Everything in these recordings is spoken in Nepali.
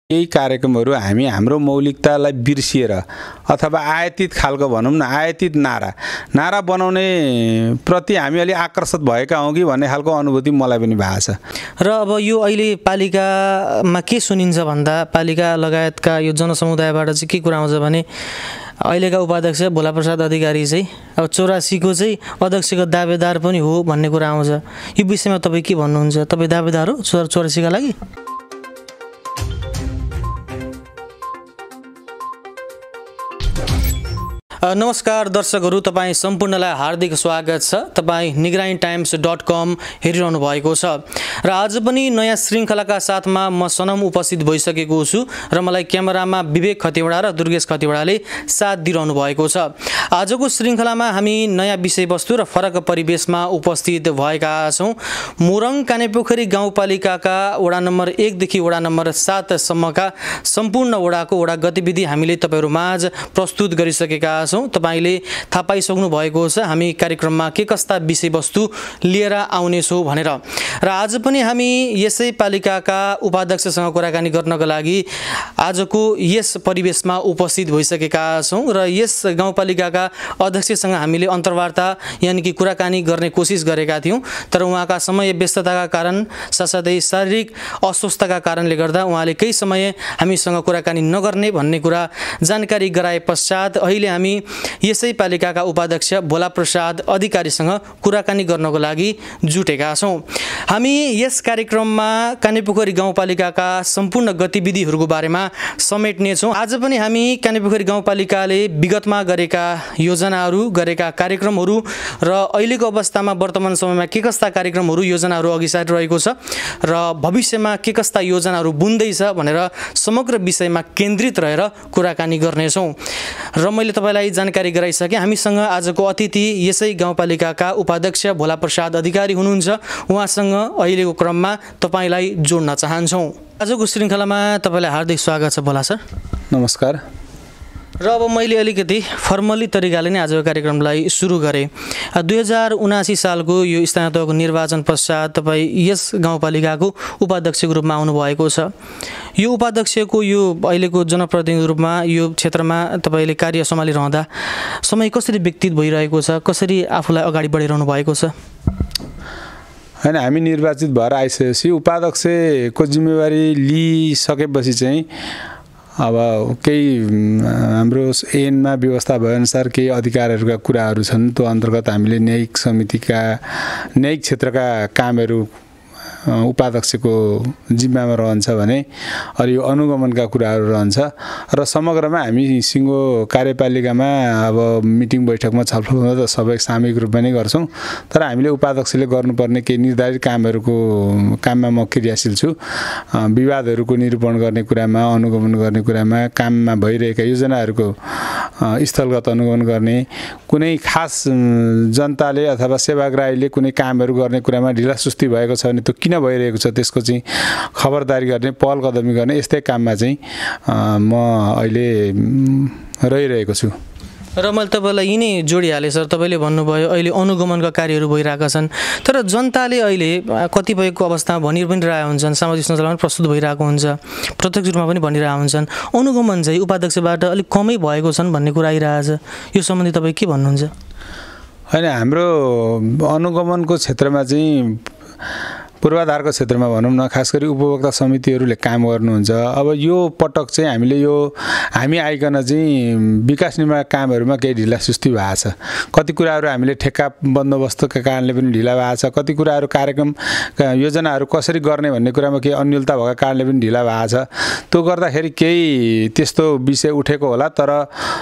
केही कार्यक्रमहरू हामी हाम्रो मौलिकतालाई बिर्सिएर अथवा आयातित खालको भनौँ न आयातित नारा बनाउने प्रति हामी अलि आकर्षित भएका हौँ कि भन्ने खालको अनुभूति मलाई पनि भएको छ। र अब यो अहिले पालिकामा के सुनिन्छ भन्दा पालिका लगायतका यो जनसमुदायबाट चाहिँ के कुरा आउँछ भने अहिलेका उपाध्यक्ष भोलाप्रसाद अधिकारी चाहिँ अब 84को चाहिँ अध्यक्षको दावेदार पनि हो भन्ने कुरा आउँछ। यो विषयमा तपाईँ के भन्नुहुन्छ? तपाईँ दावेदार हो 84का लागि? नमस्कार दर्शकहरू, तपाईँ सम्पूर्णलाई हार्दिक स्वागत छ। तपाईँ nigranitimes.com हेरिरहनु भएको छ र आज पनि नयाँ श्रृङ्खलाका साथमा म सनम उपस्थित भइसकेको छु र मलाई क्यामेरामा विवेक खतिवडा र दुर्गेश खतिवडाले साथ दिइरहनु भएको छ। आजको श्रृङ्खलामा हामी नयाँ विषयवस्तु र फरक परिवेशमा उपस्थित भएका छौँ। मोरङ कानेपोखरी गाउँपालिकाका वडा नम्बर 1 देखि वडा नम्बर 7 सम्मका सम्पूर्ण वडाको वडा गतिविधि हामीले तपाईहरु माझ प्रस्तुत गरिसकेका छौँ। तपाईले थाहा पाइसक्नु भएको छ हामी कार्यक्रममा के कस्ता विषयवस्तु लिएर आउने छौँ भनेर। र आज पनि हामी यसै पालिकाका उपाध्यक्षसँग कुराकानी गर्नका लागि आजको यस परिवेशमा उपस्थित भइसकेका छौँ र यस गाउँपालिकाका अध्यक्षसँग हामीले अन्तर्वार्ता यानि कि कुराकानी गर्ने कोसिस गरेका थियौँ, तर उहाँका समय व्यस्तताका कारण साथसाथै शारीरिक अस्वस्थताका कारणले गर्दा उहाँले केही समय हामीसँग कुराकानी नगर्ने भन्ने कुरा जानकारी गराए पश्चात अहिले हामी यसै पालिकाका उपाध्यक्ष भोलाप्रसाद अधिकारीसँग कुराकानी गर्नको लागि जुटेका छौँ। हामी यस कार्यक्रममा कानेपोखरी गाउँपालिकाका सम्पूर्ण गतिविधिहरूको बारेमा समेट्नेछौँ। आज पनि हामी कानेपोखरी गाउँपालिकाले विगतमा गरेका योजनाहरू, गरेका कार्यक्रमहरू र अहिलेको अवस्थामा वर्तमान समयमा के कस्ता कार्यक्रमहरू, योजनाहरू अघि सारिरहेको छ र भविष्यमा के कस्ता योजनाहरू बुन्दैछ भनेर समग्र विषयमा केन्द्रित रहेर कुराकानी गर्नेछौँ। र मैले तपाईलाई जानकारी गराइसकेँ, हामीसँग आजको अतिथि यसै गाउँपालिकाका उपाध्यक्ष भोलाप्रसाद अधिकारी हुनुहुन्छ। उहाँसँग अहिलेको क्रममा तपाईलाई जोड्न चाहन्छौँ। आजको श्रृङ्खलामा तपाईलाई हार्दिक स्वागत छ भोला सर। नमस्कार। र अब मैले अलिकति फर्मली तरिकाले नै आजको कार्यक्रमलाई सुरु गरेँ। 2079 सालको यो स्थानीय तहको निर्वाचन पश्चात तपाईँ यस गाउँपालिकाको उपाध्यक्षको रूपमा आउनुभएको छ। यो उपाध्यक्षको यो अहिलेको जनप्रतिनिधिको रूपमा यो क्षेत्रमा तपाईँले कार्य सम्हालिरहँदा समय कसरी व्यतीत भइरहेको छ, कसरी आफूलाई अगाडि बढाइरहनु भएको छ? हैन, हामी निर्वाचित भएर आइसकेपछि उपाध्यक्षको जिम्मेवारी लिइसकेपछि चाहिँ अब केही हाम्रो ऐनमा व्यवस्था भएअनुसार केही अधिकारहरूका कुराहरू छन्। त्यो अन्तर्गत हामीले न्यायिक समितिका न्यायिक क्षेत्रका कामहरू उपाध्यक्षको जिम्मामा रहन्छ भने अनि यो अनुगमनका कुराहरू रहन्छ र समग्रमा हामी सिङ्गो कार्यपालिकामा अब मिटिङ बैठकमा छलफल हुँदा त सबै सामूहिक रूपमा नै गर्छौँ, तर हामीले उपाध्यक्षले गर्नुपर्ने केही निर्धारित काममा म क्रियाशील छु। विवादहरूको निरूपण गर्ने कुरामा, अनुगमन गर्ने कुरामा, काममा भइरहेका योजनाहरूको स्थलगत अनुगमन गर्ने, कुनै खास जनताले अथवा सेवाग्राहीले कुनै कामहरू गर्ने कुरामा ढिलासुस्ती भएको छ भने त्यो किन भइरहेको छ त्यसको चाहिँ खबरदारी गर्ने, पहल कदमी गर्ने, यस्तै काममा चाहिँ म अहिले रहिरहेको छु। र मैले तपाईँलाई यिनै जोडिहालेँ सर। तपाईँले भन्नुभयो अहिले अनुगमनका कार्यहरू भइरहेका छन्, तर जनताले अहिले कतिपयको अवस्थामा भनि पनि रहेका हुन्छन्, सामाजिक सञ्जालमा प्रस्तुत भइरहेको हुन्छ, प्रत्यक्ष रूपमा पनि भनिरहेका हुन्छन् अनुगमन चाहिँ उपाध्यक्षबाट अलिक कमै भएको छन् भन्ने कुरा आइरहेछ। यो सम्बन्धी तपाईँ के भन्नुहुन्छ? होइन, हाम्रो अनुगमनको क्षेत्रमा चाहिँ पूर्वाधारको क्षेत्रमा भनौँ न, खास गरी उपभोक्ता समितिहरूले काम गर्नुहुन्छ। अब यो पटक चाहिँ हामी आइकन चाहिँ विकास निर्माण कामहरूमा केही ढिलासुस्ती भएको छ। कति कुराहरू हामीले ठेक्का बन्दोबस्तका कारणले पनि ढिला भएको छ, कति कुराहरू कार्यक्रम योजनाहरू कसरी गर्ने भन्ने कुरामा केही अन्यलता भएको कारणले पनि ढिला भएको छ। त्यो गर्दाखेरि केही त्यस्तो विषय उठेको होला, तर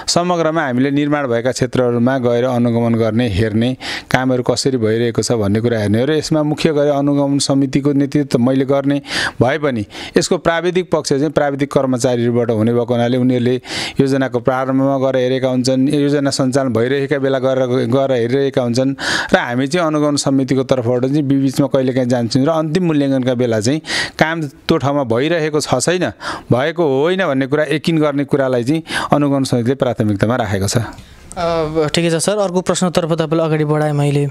समग्रमा हामीले निर्माण भएका क्षेत्रहरूमा गएर अनुगमन गर्ने, हेर्ने, कामहरू कसरी भइरहेको छ भन्ने कुरा हेर्ने हो। र यसमा मुख्य गरी अनुगमन समितिको नेतृत्व मैले गर्ने भए पनि यसको प्राविधिक पक्ष चाहिँ प्राविधिक कर्मचारीबाट हुने भएको हुनाले उनीहरूले योजनाको प्रारम्भमा गएर हेरेका हुन्छन्, योजना सञ्चालन भइरहेका बेला गएर हेरिरहेका हुन्छन् र हामी चाहिँ अनुगमन समितिको तर्फबाट चाहिँ बिचमा कहिलेकाहीँ जान्छौँ र अन्तिम मूल्याङ्कनका बेला चाहिँ काम त्यो ठाउँमा भइरहेको छ छैन, भएको होइन भन्ने कुरा यकिन गर्ने कुरालाई चाहिँ अनुगमन समितिले प्राथमिकतामा राखेको छ। ठिकै छ सर, अर्को प्रश्नतर्फ तपाईँलाई अगाडि बढाएँ मैले।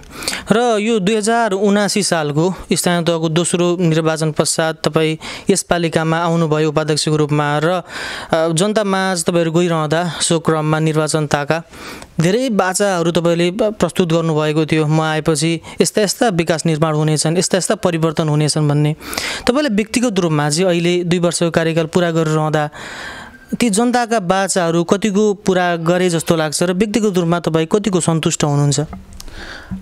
र यो 2079 सालको स्थानीय तहको दोस्रो निर्वाचन पश्चात तपाईँ यस पालिकामा आउनुभयो उपाध्यक्षको रूपमा र जनतामाझ तपाईँहरू गइरहँदा सो क्रममा निर्वाचन ताका धेरै बाचाहरू तपाईँले प्रस्तुत गर्नुभएको थियो। म आएपछि यस्ता यस्ता विकास निर्माण हुनेछन्, यस्ता यस्ता परिवर्तन हुनेछन् भन्ने। तपाईँलाई व्यक्तिगत रूपमा चाहिँ अहिले 2 वर्षको कार्यकाल पुरा गरिरहँदा ती जनताका बाचाहरू कतिको पुरा गरे जस्तो लाग्छ र व्यक्तिगत रूपमा तपाईँ कतिको सन्तुष्ट हुनुहुन्छ?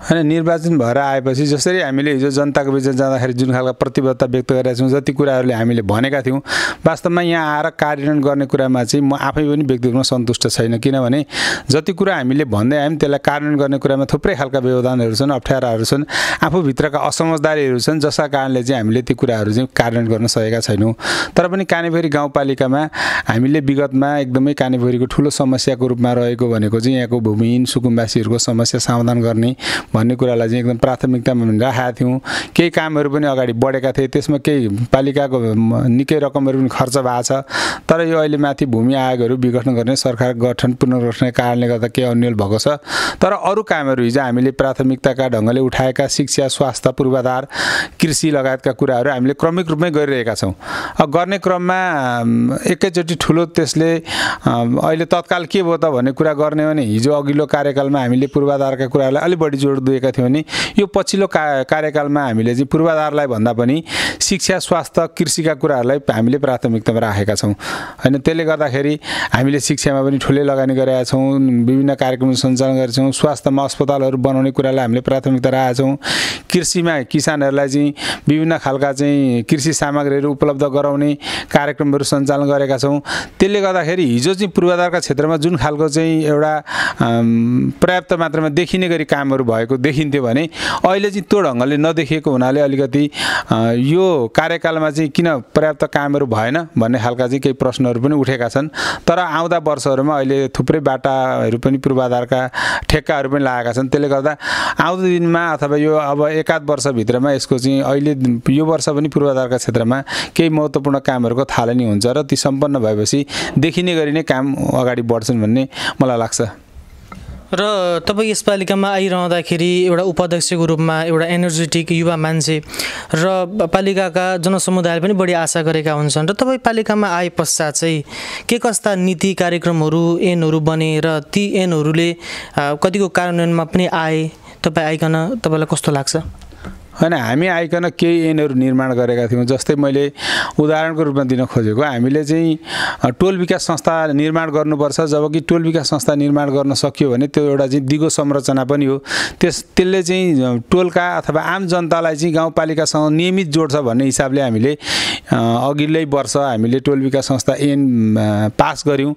होइन, निर्वाचन भएर आएपछि जसरी हामीले हिजो जनताको बिचमा जाँदाखेरि जुन खालको प्रतिबद्धता व्यक्त गरेका छौँ, जति कुराहरूले हामीले भनेका थियौँ, वास्तवमा यहाँ आएर कार्यान्वयन गर्ने कुरामा चाहिँ म आफै पनि व्यक्तिगत रूपमा सन्तुष्ट छैन। किनभने जति कुरा हामीले भन्दै आयौँ त्यसलाई कार्यान्वयन गर्ने कुरामा थुप्रै खालका व्यवधानहरू छन्, अप्ठ्याराहरू छन्, आफूभित्रका असमझदारीहरू छन्, जसका कारणले चाहिँ हामीले ती कुराहरू चाहिँ कार्यान्वयन गर्न सकेका छैनौँ। तर पनि कानेपोखरी गाउँपालिकामा हामीले विगतमा एकदमै कानेपोखरीको ठुलो समस्याको रूपमा रहेको भनेको चाहिँ यहाँको भूमिहीन सुकुम्बासीहरूको समस्या समाधान गर्ने भन्ने कुरालाई चाहिँ एकदम प्राथमिकतामा राखेका थियौँ। केही कामहरू पनि अगाडि बढेका थिए, त्यसमा केही पालिकाको निकै रकमहरू पनि खर्च भएको छ। तर यो अहिले माथि भूमि आयोगहरू विघटन गर्ने सरकार गठन पुनर्गठनका कारणले गर्दा केही अन्यल भएको छ। तर अरू कामहरू हिजो हामीले प्राथमिकताका ढङ्गले उठाएका शिक्षा, स्वास्थ्य, पूर्वाधार, कृषि लगायतका कुराहरू हामीले क्रमिक रूपमै गरिरहेका छौँ। गर्ने क्रममा एकैचोटि ठुलो त्यसले अहिले तत्काल के भयो त भन्ने कुरा गर्ने भने हिजो अघिल्लो कार्यकालमा हामीले पूर्वाधारका कुराहरूलाई अलि बढी जोड दिएका थियौँ भने यो पछिल्लो कार्यकालमा हामीले चाहिँ पूर्वाधारलाई भन्दा पनि शिक्षा, स्वास्थ्य, कृषिका कुराहरूलाई हामीले प्राथमिकतामा राखेका छौँ। होइन, त्यसले गर्दाखेरि हामीले शिक्षामा पनि ठुलै लगानी गरेका छौँ, विभिन्न कार्यक्रम सञ्चालन गरेका छौँ, स्वास्थ्यमा अस्पतालहरू बनाउने कुरालाई हामीले प्राथमिकता राखेका छौँ, कृषिमा किसानहरूलाई चाहिँ विभिन्न खालका चाहिँ कृषि सामग्रीहरू उपलब्ध गराउने कार्यक्रमहरू सञ्चालन गरेका छौँ। त्यसले गर्दाखेरि हिजो चाहिँ पूर्वाधारका क्षेत्रमा जुन खालको चाहिँ एउटा पर्याप्त मात्रामा देखिने गरी कामहरू भएको देखिन्थ्यो भने अहिले चाहिँ त्यो ढङ्गले नदेखिएको हुनाले अलिकति यो कार्यकालमा चाहिँ किन पर्याप्त कामहरू भएन भन्ने खालका चाहिँ केही प्रश्नहरू पनि उठेका छन्। तर आउँदा वर्षहरूमा अहिले थुप्रै बाटाहरू पनि पूर्वाधारका ठेक्काहरू पनि लागेका छन्। त्यसले गर्दा आउँदो दिनमा अथवा यो अब एकाध वर्षभित्रमा यसको चाहिँ अहिले यो वर्ष पनि पूर्वाधारका क्षेत्रमा केही महत्त्वपूर्ण कामहरूको थालनी हुन्छ र ती सम्पन्न भएपछि देखिने गरी नै काम अगाडि बढ्छन् भन्ने मलाई लाग्छ। र तपाईँ यस पालिकामा आइरहँदाखेरि एउटा उपाध्यक्षको रूपमा एउटा एनर्जेटिक युवा मान्छे र पालिकाका जनसमुदायले पनि बढी आशा गरेका हुन्छन् र तपाईँ पालिकामा आए पश्चात चाहिँ के कस्ता नीति कार्यक्रमहरू ऐनहरू बने र ती ऐनहरूले कतिको कार्यान्वयनमा पनि आए, तपाईँ आइकन तपाईँलाई कस्तो लाग्छ? होइन, हामी आइकन केही ऐनहरू निर्माण गरेका थियौँ। जस्तै मैले उदाहरणको रूपमा दिन खोजेको, हामीले चाहिँ टोल विकास संस्था निर्माण गर्नुपर्छ। जबकि टोल विकास संस्था निर्माण गर्न सकियो भने त्यो एउटा चाहिँ दिगो संरचना पनि हो। त्यसले चाहिँ टोलका अथवा आम जनतालाई चाहिँ गाउँपालिकासँग नियमित जोड्छ भन्ने हिसाबले हामीले अघिल्लै वर्ष हामीले टोल विकास संस्था ऐन पास गऱ्यौँ।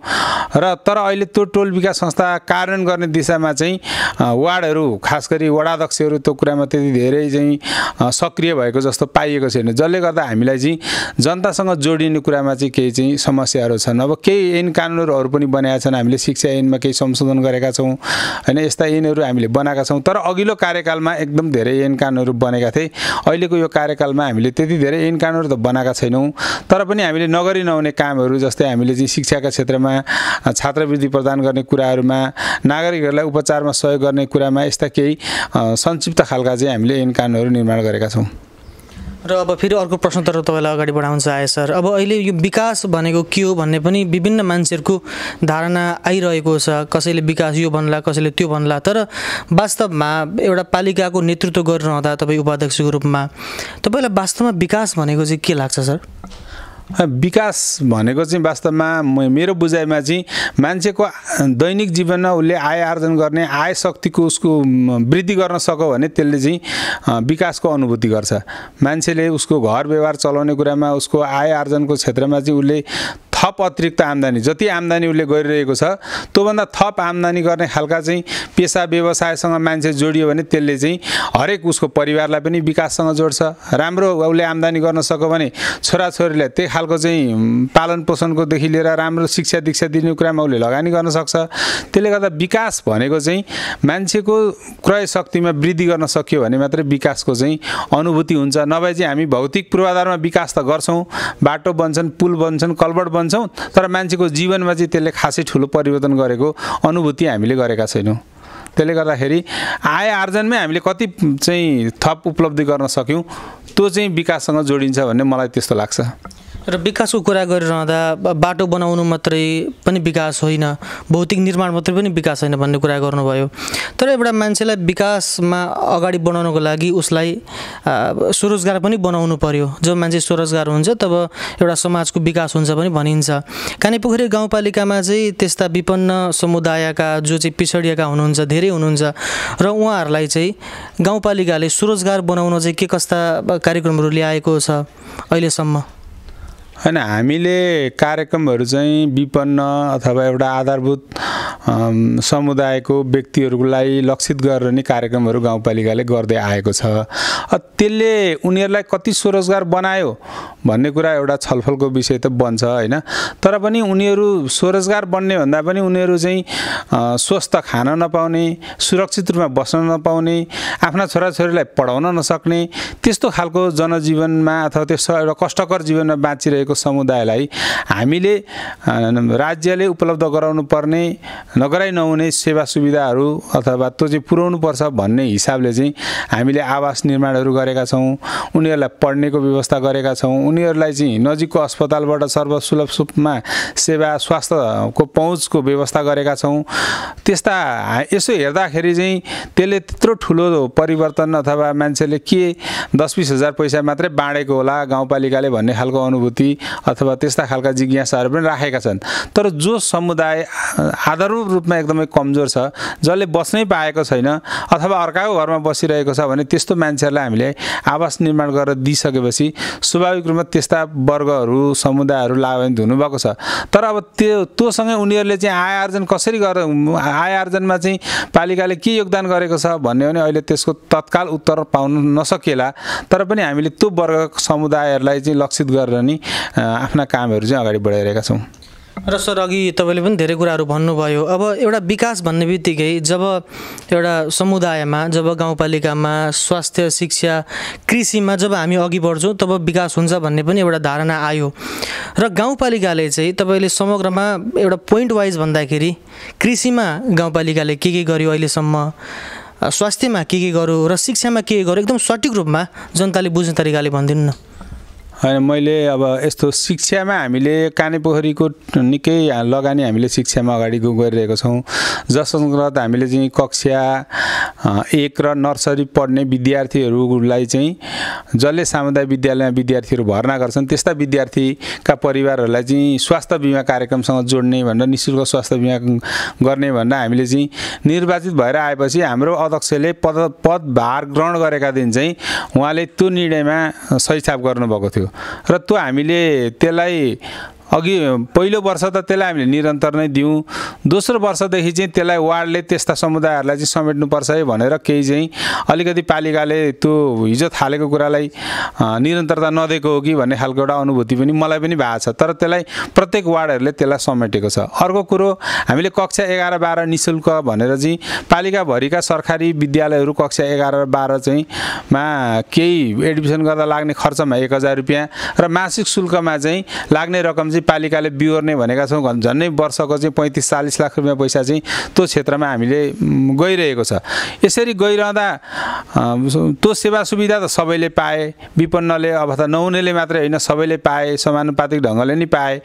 तर अहिले त्यो टोल विकास संस्था कार्यान्वयन गर्ने दिशामा चाहिँ वार्डहरू, खास गरी वडाध्यक्षहरू त्यो कुरामा त्यति धेरै चाहिँ सक्रिय भएको जस्तो पाइएको छैन, जसले गर्दा हामीलाई चाहिँ जनतासँग जोडिने कुरामा चाहिँ केही चाहिँ समस्याहरू छन्। अब केही ऐन कानुनहरू पनि बनाएका छन्, हामीले शिक्षा ऐनमा केही संशोधन गरेका छौँ। होइन, यस्ता ऐनहरू हामीले बनाएका छौँ। तर अघिल्लो कार्यकालमा एकदम धेरै ऐन कानुनहरू बनेका थिए। अहिलेको यो कार्यकालमा हामीले त्यति धेरै ऐन कानुनहरू त बनाएका छैनौँ। तर पनि हामीले नगरी नहुने कामहरू, जस्तै हामीले चाहिँ शिक्षाका क्षेत्रमा छात्रवृत्ति प्रदान गर्ने कुराहरूमा, नागरिकहरूलाई उपचारमा सहयोग गर्ने कुरामा यस्ता केही संक्षिप्त खालका चाहिँ हामीले ऐन कानुनहरू निर्माण गरेका छौँ। र अब फेरि अर्को प्रश्नतर्फ तपाईँलाई अगाडि बढाउन चाहे सर। अब अहिले यो विकास भनेको के हो भन्ने पनि विभिन्न मान्छेहरूको धारणा आइरहेको छ। कसैले विकास यो भन्ला, कसैले त्यो भन्ला। तर वास्तवमा एउटा पालिकाको नेतृत्व गरिरहँदा तपाईँ उपाध्यक्षको रूपमा तपाईँलाई वास्तवमा विकास भनेको चाहिँ के लाग्छ सर? विकास भनेको चाहिँ वास्तवमा मेरो बुझाइमा चाहिँ मान्छेको दैनिक जीवनमा उसले आय आर्जन गर्ने, आय शक्तिको उसको वृद्धि गर्न सक्यो भने त्यसले चाहिँ विकासको अनुभूति गर्छ। मान्छेले उसको घर व्यवहार चलाउने कुरामा, उसको आय आर्जनको क्षेत्रमा चाहिँ उसले थप अतिरिक्त आम्दानी, जति आम्दानी उसले गरिरहेको छ त्योभन्दा थप आम्दानी गर्ने खालका चाहिँ पेसा व्यवसायसँग मान्छे जोडियो भने त्यसले चाहिँ हरेक उसको परिवारलाई पनि विकाससँग जोड्छ। राम्रो उसले आम्दानी गर्न सक्यो भने छोराछोरीलाई त्यही खालको चाहिँ पालन पोषणकोदेखि लिएर राम्रो शिक्षा दीक्षा दिने कुरामा उसले लगानी गर्न सक्छ। त्यसले गर्दा विकास भनेको चाहिँ मान्छेको क्रय शक्तिमा वृद्धि गर्न सकियो भने मात्रै विकासको चाहिँ अनुभूति हुन्छ। नभए चाहिँ हामी भौतिक पूर्वाधारमा विकास त गर्छौँ, बाटो बन्छन्, पुल बन्छन्, कल्भर्ट भन्छौँ तर मान्छेको जीवनमा चाहिँ त्यसले खासै ठुलो परिवर्तन गरेको अनुभूति हामीले गरेका छैनौँ। त्यसले गर्दाखेरि आय आर्जनमै हामीले कति चाहिँ थप उपलब्धि गर्न सक्यौँ त्यो चाहिँ विकाससँग जोडिन्छ भन्ने मलाई त्यस्तो लाग्छ। र विकासको कुरा गरिरहँदा बाटो बनाउनु मात्रै पनि विकास होइन, भौतिक निर्माण मात्रै पनि विकास होइन भन्ने कुरा गर्नुभयो। तर एउटा मान्छेलाई विकासमा अगाडि बढाउनको लागि उसलाई स्वरोजगार पनि बनाउनु पर्यो। जब मान्छे स्वरोजगार हुन्छ तब एउटा समाजको विकास हुन्छ पनि भनिन्छ। कानेपोखरी गाउँपालिकामा चाहिँ त्यस्ता विपन्न समुदायका जो चाहिँ पिछडिएका हुनुहुन्छ धेरै हुनुहुन्छ र उहाँहरूलाई चाहिँ गाउँपालिकाले स्वरोजगार बनाउन चाहिँ के कस्ता कार्यक्रमहरू ल्याएको छ अहिलेसम्म? होइन, हामीले कार्यक्रमहरू चाहिँ विपन्न अथवा एउटा आधारभूत समुदायको व्यक्तिहरूलाई लक्षित गरेर नै कार्यक्रमहरू गाउँपालिकाले गर्दै आएको छ। त्यसले उनीहरूलाई कति स्वरोजगार बनायो भन्ने कुरा एउटा छलफलको विषय त बन्छ होइन। तर पनि उनीहरू स्वरोजगार बन्ने भन्दा पनि उनीहरू चाहिँ स्वस्थ खान नपाउने, सुरक्षित रूपमा बस्न नपाउने, आफ्ना छोराछोरीलाई पढाउन नसक्ने त्यस्तो खालको जनजीवनमा अथवा त्यस्तो एउटा कष्टकर जीवनमा बाँचिरहेको समुदायलाई हामीले राज्यले उपलब्ध गराउनु पर्ने नगराइ नहुने सेवा सुविधाहरू अथवा त्यो चाहिँ पुर्याउनु पर्छ भन्ने हिसाबले चाहिँ हामीले आवास निर्माणहरू गरेका छौँ, उनीहरूलाई पढ्नेको व्यवस्था गरेका छौँ, उनीहरूलाई चाहिँ नजिकको अस्पतालबाट सर्वसुलभ रूपमा सेवा स्वास्थ्यको पहुँचको व्यवस्था गरेका छौँ। त्यस्ता यसो हेर्दाखेरि चाहिँ त्यसले त्यत्रो ठुलो परिवर्तन अथवा मान्छेले के 10-20 हजार पैसा मात्रै बाँडेको होला गाउँपालिकाले भन्ने खालको अनुभूति अथवा त्यस्ता खालका जिज्ञासाहरू पनि राखेका छन्। तर जो समुदाय आधारभूत रूपमा एकदमै कमजोर छ, जसले बस्नै पाएको छैन अथवा अर्काको घरमा बसिरहेको छ भने त्यस्तो मान्छेहरूलाई हामीले आवास निर्माण गरेर दिइसकेपछि स्वाभाविक रूपमा त्यस्ता वर्गहरू समुदायहरू लाभान्वित हुनुभएको छ। तर अब त्योसँगै उनीहरूले चाहिँ आय आर्जन कसरी गरेर आय आर्जनमा चाहिँ पालिकाले के योगदान गरेको छ भन्ने भने अहिले त्यसको तत्काल उत्तर पाउन नसकेला। तर पनि हामीले त्यो वर्ग समुदायहरूलाई चाहिँ लक्षित गरेर नि आफ्ना कामहरू चाहिँ अगाडि बढाइरहेका छौँ। र सर अघि तपाईँले पनि धेरै कुराहरू भन्नुभयो। अब एउटा विकास भन्ने बित्तिकै जब एउटा समुदायमा, जब गाउँपालिकामा स्वास्थ्य, शिक्षा, कृषिमा जब हामी अघि बढ्छौँ तब विकास हुन्छ भन्ने पनि एउटा धारणा आयो। र गाउँपालिकाले चाहिँ तपाईँले समग्रमा एउटा पोइन्ट वाइज भन्दाखेरि कृषिमा गाउँपालिकाले के गर्यो अहिलेसम्म, स्वास्थ्यमा के गर्यो र शिक्षामा के गर्यो, एकदम सठिक रूपमा जनताले बुझ्ने तरिकाले भनिदिनु न। होइन, मैले अब यस्तो शिक्षामा हामीले कानेपोखरीको निकै लगानी हामीले शिक्षामा अगाडि गरिरहेको छौँ। जसअन्तर्गत हामीले चाहिँ कक्षा 1 र नर्सरी पढ्ने विद्यार्थीहरूलाई चाहिँ जसले सामुदायिक विद्यालयमा विद्यार्थीहरू भर्ना गर्छन् त्यस्ता विद्यार्थीका परिवारहरूलाई चाहिँ स्वास्थ्य बिमा कार्यक्रमसँग जोड्ने भनेर निःशुल्क स्वास्थ्य बिमा गर्ने भनेर हामीले चाहिँ निर्वाचित भएर आएपछि हाम्रो अध्यक्षले पदभार ग्रहण गरेका दिन चाहिँ उहाँले त्यो निर्णयमा सही छाप गर्नुभएको थियो। र त्यो हामीले त्यसलाई अघि पहिलो वर्ष त त्यसलाई हामीले निरन्तर नै दियौँ। दोस्रो वर्षदेखि चाहिँ त्यसलाई वार्डले त्यस्ता समुदायहरूलाई चाहिँ समेट्नुपर्छ है भनेर केही चाहिँ अलिकति पालिकाले त्यो हिजो थालेको कुरालाई निरन्तरता नदिएको हो कि भन्ने खालको एउटा अनुभूति पनि मलाई पनि भएको छ। तर त्यसलाई प्रत्येक वार्डहरूले त्यसलाई समेटेको छ। अर्को कुरो, हामीले कक्षा 11-12 निःशुल्क भनेर चाहिँ पालिकाभरिका सरकारी विद्यालयहरू कक्षा 11 र 12 चाहिँ मा केही एडमिसन गर्दा लाग्ने खर्चमा 1000 रुपियाँ र मासिक शुल्कमा चाहिँ लाग्ने रकम पालिकाले बिहोर्ने भनेका छौँ। झन्नै वर्षको चाहिँ 35-40 लाख रुपियाँ पैसा चाहिँ त्यो क्षेत्रमा हामीले गइरहेको छ। यसरी गइरहँदा त्यो सेवा सुविधा त सबैले पाए, विपन्नले अथवा नहुनेले मात्रै होइन सबैले पाए, समानुपातिक ढङ्गले नै पाए।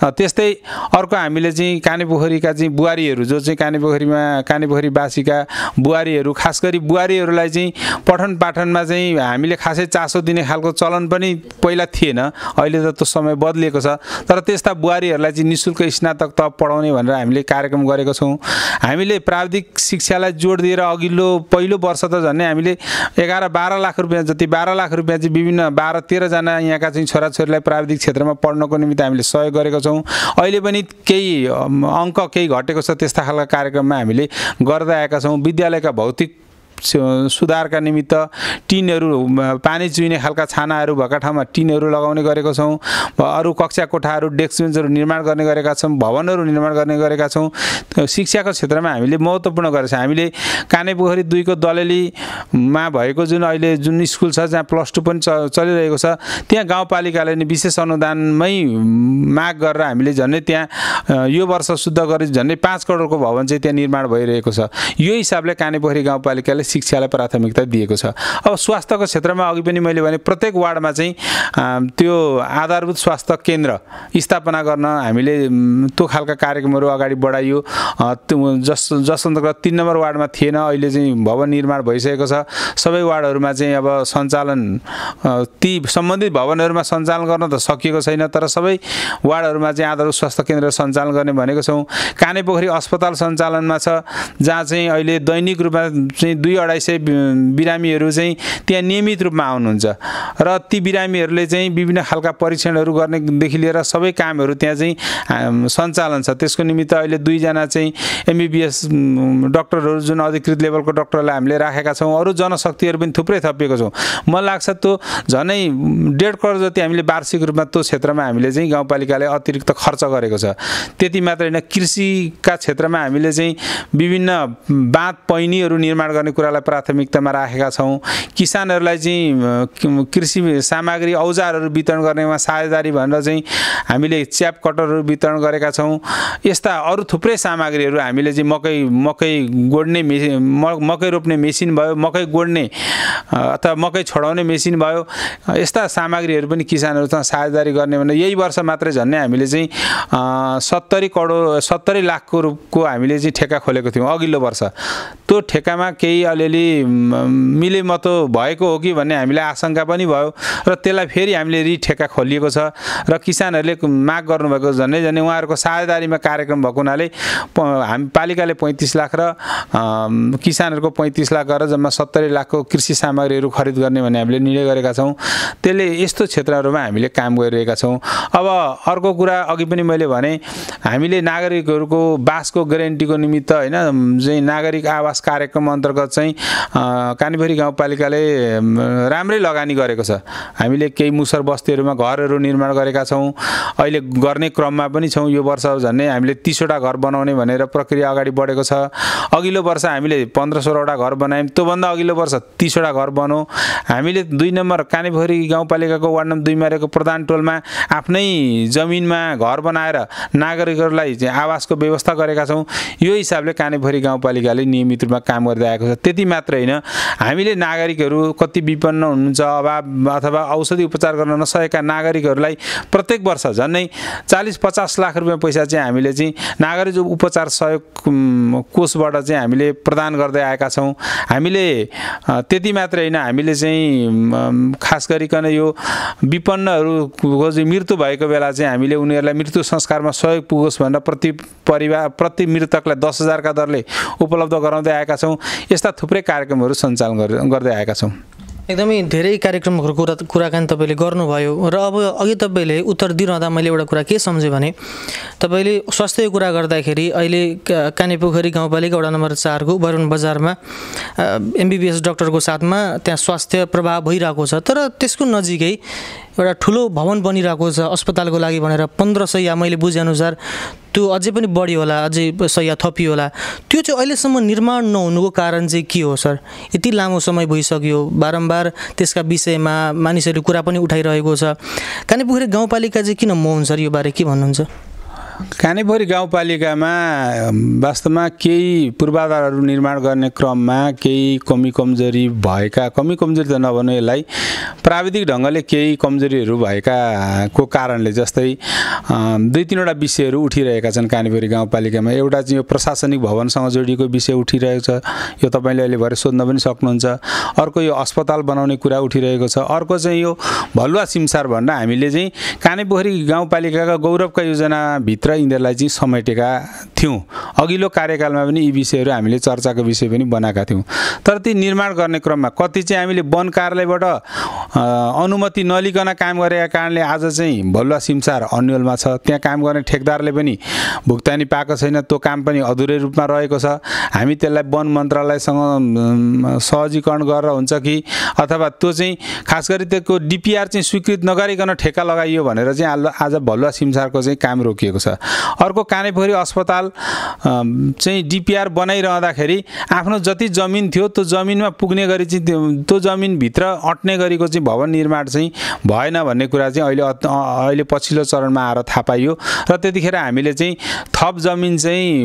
त्यस्तै अर्को हामीले चाहिँ कानेपोखरीका चाहिँ बुहारीहरू जो चाहिँ कानेपोखरीवासीका बुहारीहरू, खास गरी बुहारीहरूलाई चाहिँ पठन पाठनमा चाहिँ हामीले खासै चासो दिने खालको चलन पनि पहिला थिएन। अहिले त त्यो समय बदलिएको छ। तर त्यस्ता बुहारीहरूलाई चाहिँ निःशुल्क स्नातक तह पढाउने भनेर हामीले कार्यक्रम गरेको छौँ। हामीले प्राविधिक शिक्षालाई जोड दिएर अघिल्लो पहिलो वर्ष त झन्डै हामीले 11-12 लाख रुपियाँ जति 12 लाख रुपियाँ चाहिँ विभिन्न 12-13 जना यहाँका चाहिँ छोराछोरीलाई प्राविधिक क्षेत्रमा पढ्नको निमित्त हामीले सहयोग गरेको छौँ। अहिले पनि केही अङ्क केही घटेको छ, त्यस्ता खालका कार्यक्रममा हामीले गर्दै आएका छौँ। विद्यालयका भौतिक सुधारका निमित्त टिनहरू पानी चुइने खालका छानाहरू भएका ठाउँमा टिनहरू लगाउने गरेको छौँ। अरू कक्षा कोठाहरू डेस्क बेन्चहरू निर्माण गर्ने गरेका छौँ। भवनहरू निर्माण गर्ने गरेका छौँ। शिक्षाको क्षेत्रमा हामीले महत्त्वपूर्ण गरेका छौँ। हामीले कानेपोखरी 2 को दलेलीमा भएको जुन अहिले जुन स्कुल छ जहाँ +2 पनि चलिरहेको छ त्यहाँ गाउँपालिकाले नै विशेष अनुदानमै माग गरेर हामीले झन्डै त्यहाँ यो वर्ष शुद्ध गरी झन्डै 5 करोडको भवन चाहिँ त्यहाँ निर्माण भइरहेको छ। यो हिसाबले कानेपोखरी गाउँपालिकाले शिक्षालाई प्राथमिकता दिएको छ। अब स्वास्थ्यको क्षेत्रमा अघि पनि मैले भने प्रत्येक वार्डमा चाहिँ त्यो आधारभूत स्वास्थ्य केन्द्र स्थापना गर्न हामीले त्यो खालका कार्यक्रमहरू अगाडि बढाइयो। जस अन्तर्गत 3 नम्बर वार्डमा थिएन, अहिले चाहिँ भवन निर्माण भइसकेको छ। सबै वार्डहरूमा चाहिँ अब सञ्चालन ती सम्बन्धित भवनहरूमा सञ्चालन गर्न त सकिएको छैन, तर सबै वार्डहरूमा चाहिँ आधारभूत स्वास्थ्य केन्द्र सञ्चालन गर्ने भनेको छौँ। कानेपोखरी अस्पताल सञ्चालनमा छ जहाँ चाहिँ अहिले दैनिक रूपमा चाहिँ 200-250 बिरामीहरू चाहिँ त्यहाँ नियमित रूपमा आउनुहुन्छ र ती बिरामीहरूले चाहिँ विभिन्न खालका परीक्षणहरू गर्नेदेखि लिएर सबै कामहरू त्यहाँ चाहिँ सञ्चालन छ। त्यसको निमित्त अहिले 2 जना चाहिँ MBBS डाक्टरहरू जुन अधिकृत लेभलको डाक्टरलाई हामीले राखेका छौँ। अरू जनशक्तिहरू पनि थुप्रै थपिएको छौँ। मलाई लाग्छ त्यो झनै 1.5 करोड जति हामीले वार्षिक रूपमा त्यो क्षेत्रमा हामीले चाहिँ गाउँपालिकाले अतिरिक्त खर्च गरेको छ। त्यति मात्र होइन, कृषिका क्षेत्रमा हामीले चाहिँ विभिन्न बाँध पैनीहरू निर्माण गर्ने कुरालाई प्राथमिकतामा राखेका छौँ। किसानहरूलाई चाहिँ कृषि सामग्री औजारहरू वितरण गर्नेमा साझेदारी भनेर चाहिँ हामीले च्याप कटरहरू वितरण गरेका छौँ। यस्ता अरू थुप्रै सामग्रीहरू हामीले चाहिँ मकै गोड्ने मकै रोप्ने मेसिन भयो, मकै गोड्ने अथवा मकै छोडाउने मेसिन भयो, यस्ता सामग्रीहरू पनि किसानहरूसँग साझेदारी गर्ने भने यही वर्ष मात्रै झन्नै हामीले चाहिँ 70 लाखको हामीले चाहिँ ठेक्का खोलेको थियौँ अघिल्लो वर्ष। त्यो ठेक्कामा केही अलिअलि मिलेमतो भएको हो कि भन्ने हामीलाई आशंका पनि भयो र त्यसलाई फेरि हामीले ठेक्का खोलिएको छ र किसानहरूले माग गर्नुभएको झन्डै उहाँहरूको साझेदारीमा कार्यक्रम भएको हुनाले हामी पालिकाले 35 लाख र किसानहरूको 35 लाख गरेर जम्मा 70 लाखको कृषि सामग्रीहरू खरिद गर्ने भन्ने हामीले निर्णय गरेका छौँ। त्यसले यस्तो क्षेत्रहरूमा हामीले काम गरिरहेका छौँ। अब अर्को कुरा अघि पनि मैले भने हामीले नागरिकहरूको बासको ग्यारेन्टीको निमित्त होइन चाहिँ नागरिक आवास कार्यक्रम अन्तर्गत चाहिँ कानेपोखरी गाउँपालिकाले राम्रै लगानी गरेको छ। हामीले केही मुसर बस्तीहरूमा घरहरू निर्माण गरेका छौँ। अहिले गर्ने क्रममा पनि छौँ। यो वर्ष झन्डै हामीले 30वटा घर बनाउने भनेर प्रक्रिया अगाडि बढेको छ। अघिल्लो वर्ष हामीले 15-16वटा घर बनायौँ। त्योभन्दा अघिल्लो वर्ष 30वटा घर बनौँ। हामीले 2 नम्बर कानेपोखरी गाउँपालिकाको वार्ड नम्बर 2 मा रहेको प्रधान टोलमा आफ्नै जमिनमा घर बनाएर नागरिकहरूलाई चाहिँ आवासको व्यवस्था गरेका छौँ। यो हिसाबले कानेपोखरी गाउँपालिकाले नियमित रूपमा काम गर्दै आएको छ। त्यति मात्र होइन, हामीले नागरिकहरू कति विपन्न हुनुहुन्छ, अभाव अथवा औषधि उपचार गर्न नसकेका नागरिकहरूलाई प्रत्येक वर्ष झन्डै 40-50 लाख रुपियाँ पैसा चाहिँ हामीले चाहिँ नागरिक उपचार सहयोग कोषबाट चाहिँ हामीले प्रदान गर्दै आएका छौँ। हामीले त्यति मात्र होइन, हामीले चाहिँ खास गरिकन यो विपन्नहरूको चाहिँ मृत्यु भएको बेला चाहिँ हामीले उनीहरूलाई मृत्यु संस्कारमा सहयोग पुगोस् भनेर प्रति मृतकलाई 10,000 का दरले उपलब्ध गराउँदै आएका छौँ। यस्ता थुप्रै कार्यक्रमहरू सञ्चालन गर्दै आएका छौँ। एकदमै धेरै कार्यक्रमहरूको कुराकानी तपाईँले गर्नुभयो र अब अघि तपाईँले उत्तर दिइरहँदा मैले एउटा कुरा के सम्झेँ भने तपाईँले स्वास्थ्यको कुरा गर्दाखेरि अहिले कानेपोखरी गाउँपालिका वडा नम्बर 4 को बैरन बजारमा MBBS डाक्टरको साथमा त्यहाँ स्वास्थ्य प्रभाव भइरहेको छ, तर त्यसको नजिकै एउटा ठुलो भवन बनिरहेको छ अस्पतालको लागि भनेर 1500 या मैले बुझेअनुसार त्यो अझै पनि बढी होला, अझै सय थपियो होला। त्यो चाहिँ अहिलेसम्म निर्माण नहुनुको कारण चाहिँ के हो सर? यति लामो समय भइसक्यो, बारम्बार त्यसका विषयमा मानिसहरूले कुरा पनि उठाइरहेको छ। कानेपोखरी गाउँपालिका चाहिँ किन मौन सर? यो बारे के भन्नुहुन्छ? कानेपोखरी गाउँपालिकामा वास्तवमा केही पूर्वाधारहरू निर्माण गर्ने क्रममा केही कमी कमजोरी त नभनौँ, यसलाई प्राविधिक ढङ्गले केही कमजोरीहरू भएकाको कारणले जस्तै 2-3वटा विषयहरू उठिरहेका छन् कानेपोखरी गाउँपालिकामा। एउटा चाहिँ यो प्रशासनिक भवनसँग जोडिएको विषय उठिरहेको छ, यो तपाईँले अहिले भरे सोध्न पनि सक्नुहुन्छ। अर्को यो अस्पताल बनाउने कुरा उठिरहेको छ। अर्को चाहिँ यो भलुवा सिमसार भनेर हामीले चाहिँ कानेपोखरी गाउँपालिकाका गौरवका योजनाभित्र भित्र यिनीहरूलाई चाहिँ समेटेका थियौँ। अघिल्लो कार्यकालमा पनि यी विषयहरू हामीले चर्चाको विषय पनि बनाएका थियौँ। तर ती निर्माण गर्ने क्रममा कति चाहिँ हामीले वन कार्यालयबाट अनुमति नलिकन काम गरेका कारणले आज चाहिँ भलुवा सिमसार अन्यलमा छ। त्यहाँ काम गर्ने ठेकदारले पनि भुक्तानी पाएको छैन, त्यो काम पनि अधुरै रूपमा रहेको छ। हामी त्यसलाई वन मन्त्रालयसँग सहजीकरण गरेर हुन्छ कि अथवा त्यो चाहिँ खास गरी त्यसको डिपिआर चाहिँ स्वीकृत नगरिकन ठेक्का लगाइयो भनेर चाहिँ आज भलुवा सिमसारको चाहिँ काम रोकिएको छ। अर्को कानेपोखरी अस्पताल चाहिँ डिपिआर बनाइरहँदाखेरि आफ्नो जति जमिन थियो त्यो जमिनमा पुग्ने गरी चाहिँ त्यो जमिनभित्र अट्ने गरेको चाहिँ भवन निर्माण चाहिँ भएन भन्ने कुरा चाहिँ अहिले पछिल्लो चरणमा आएर थाहा पाइयो। र त्यतिखेर हामीले चाहिँ थप जमिन चाहिँ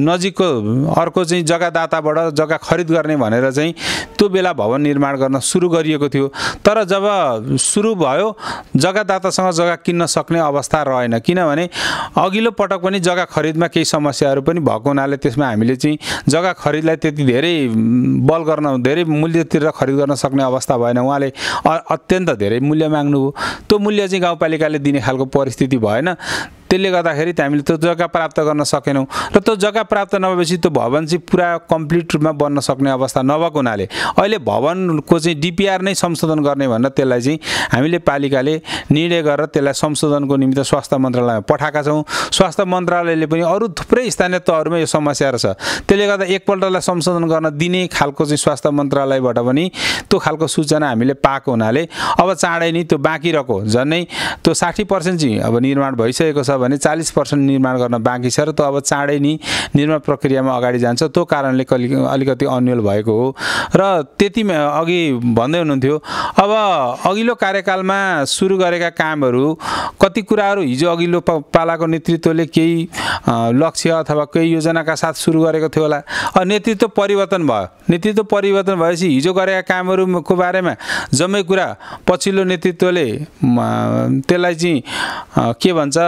नजिकको अर्को चाहिँ जग्गादाताबाट जग्गा खरिद गर्ने भनेर चाहिँ त्यो बेला भवन निर्माण गर्न सुरु गरिएको थियो। तर जब सुरु भयो जग्गादातासँग जग्गा किन्न सक्ने अवस्था रहेन, किनभने अघिल्लो पटक पनि जग्गा खरिदमा केही समस्याहरू पनि भएको हुनाले त्यसमा हामीले चाहिँ जग्गा खरिदलाई त्यति धेरै मूल्य तिरेर खरिद गर्न सक्ने अवस्था भएन। उहाँले अत्यन्त धेरै मूल्य माग्नुभयो, त्यो मूल्य चाहिँ गाउँपालिकाले दिने खालको परिस्थिति भएन। त्यसले गर्दाखेरि हामीले त्यो जग्गा प्राप्त गर्न सकेनौँ र त्यो जग्गा प्राप्त नभएपछि त्यो भवन चाहिँ पुरा कम्प्लिट रूपमा बन्न सक्ने अवस्था नभएको हुनाले अहिले भवनको चाहिँ डिपिआर नै संशोधन गर्ने भनेर त्यसलाई चाहिँ हामीले पालिकाले निर्णय गरेर त्यसलाई संशोधनको निमित्त स्वास्थ्य मन्त्रालयमा पठाएका छौँ। स्वास्थ्य मन्त्रालयले पनि अरू थुप्रै स्थानीय तहहरूमा यो समस्या छ, त्यसले गर्दा एकपल्टलाई संशोधन गर्न दिने खालको चाहिँ स्वास्थ्य मन्त्रालयबाट पनि त्यो खालको सूचना हामीले पाएको हुनाले अब चाँडै नै त्यो बाँकी रहेको झन्नै त्यो 60% चाहिँ अब निर्माण भइसकेको छ भने 40% निर्माण गर्न बाँकी छ र त्यो अब चाँडै नै निर्माण प्रक्रियामा अगाडि जान्छ। त्यो कारणले अलिकति अन्यल भएको हो। र त्यति अघि भन्दै हुनुहुन्थ्यो अब अघिल्लो कार्यकालमा सुरु गरेका कामहरू कति कुराहरू हिजो अघिल्लो पालाको नेतृत्वले केही लक्ष्य अथवा केही योजनाका साथ सुरु गरेको थियो होला। नेतृत्व परिवर्तन भयो, नेतृत्व परिवर्तन भएपछि हिजो गरेका कामहरूको बारेमा जम्मै कुरा पछिल्लो नेतृत्वले त्यसलाई चाहिँ के भन्छ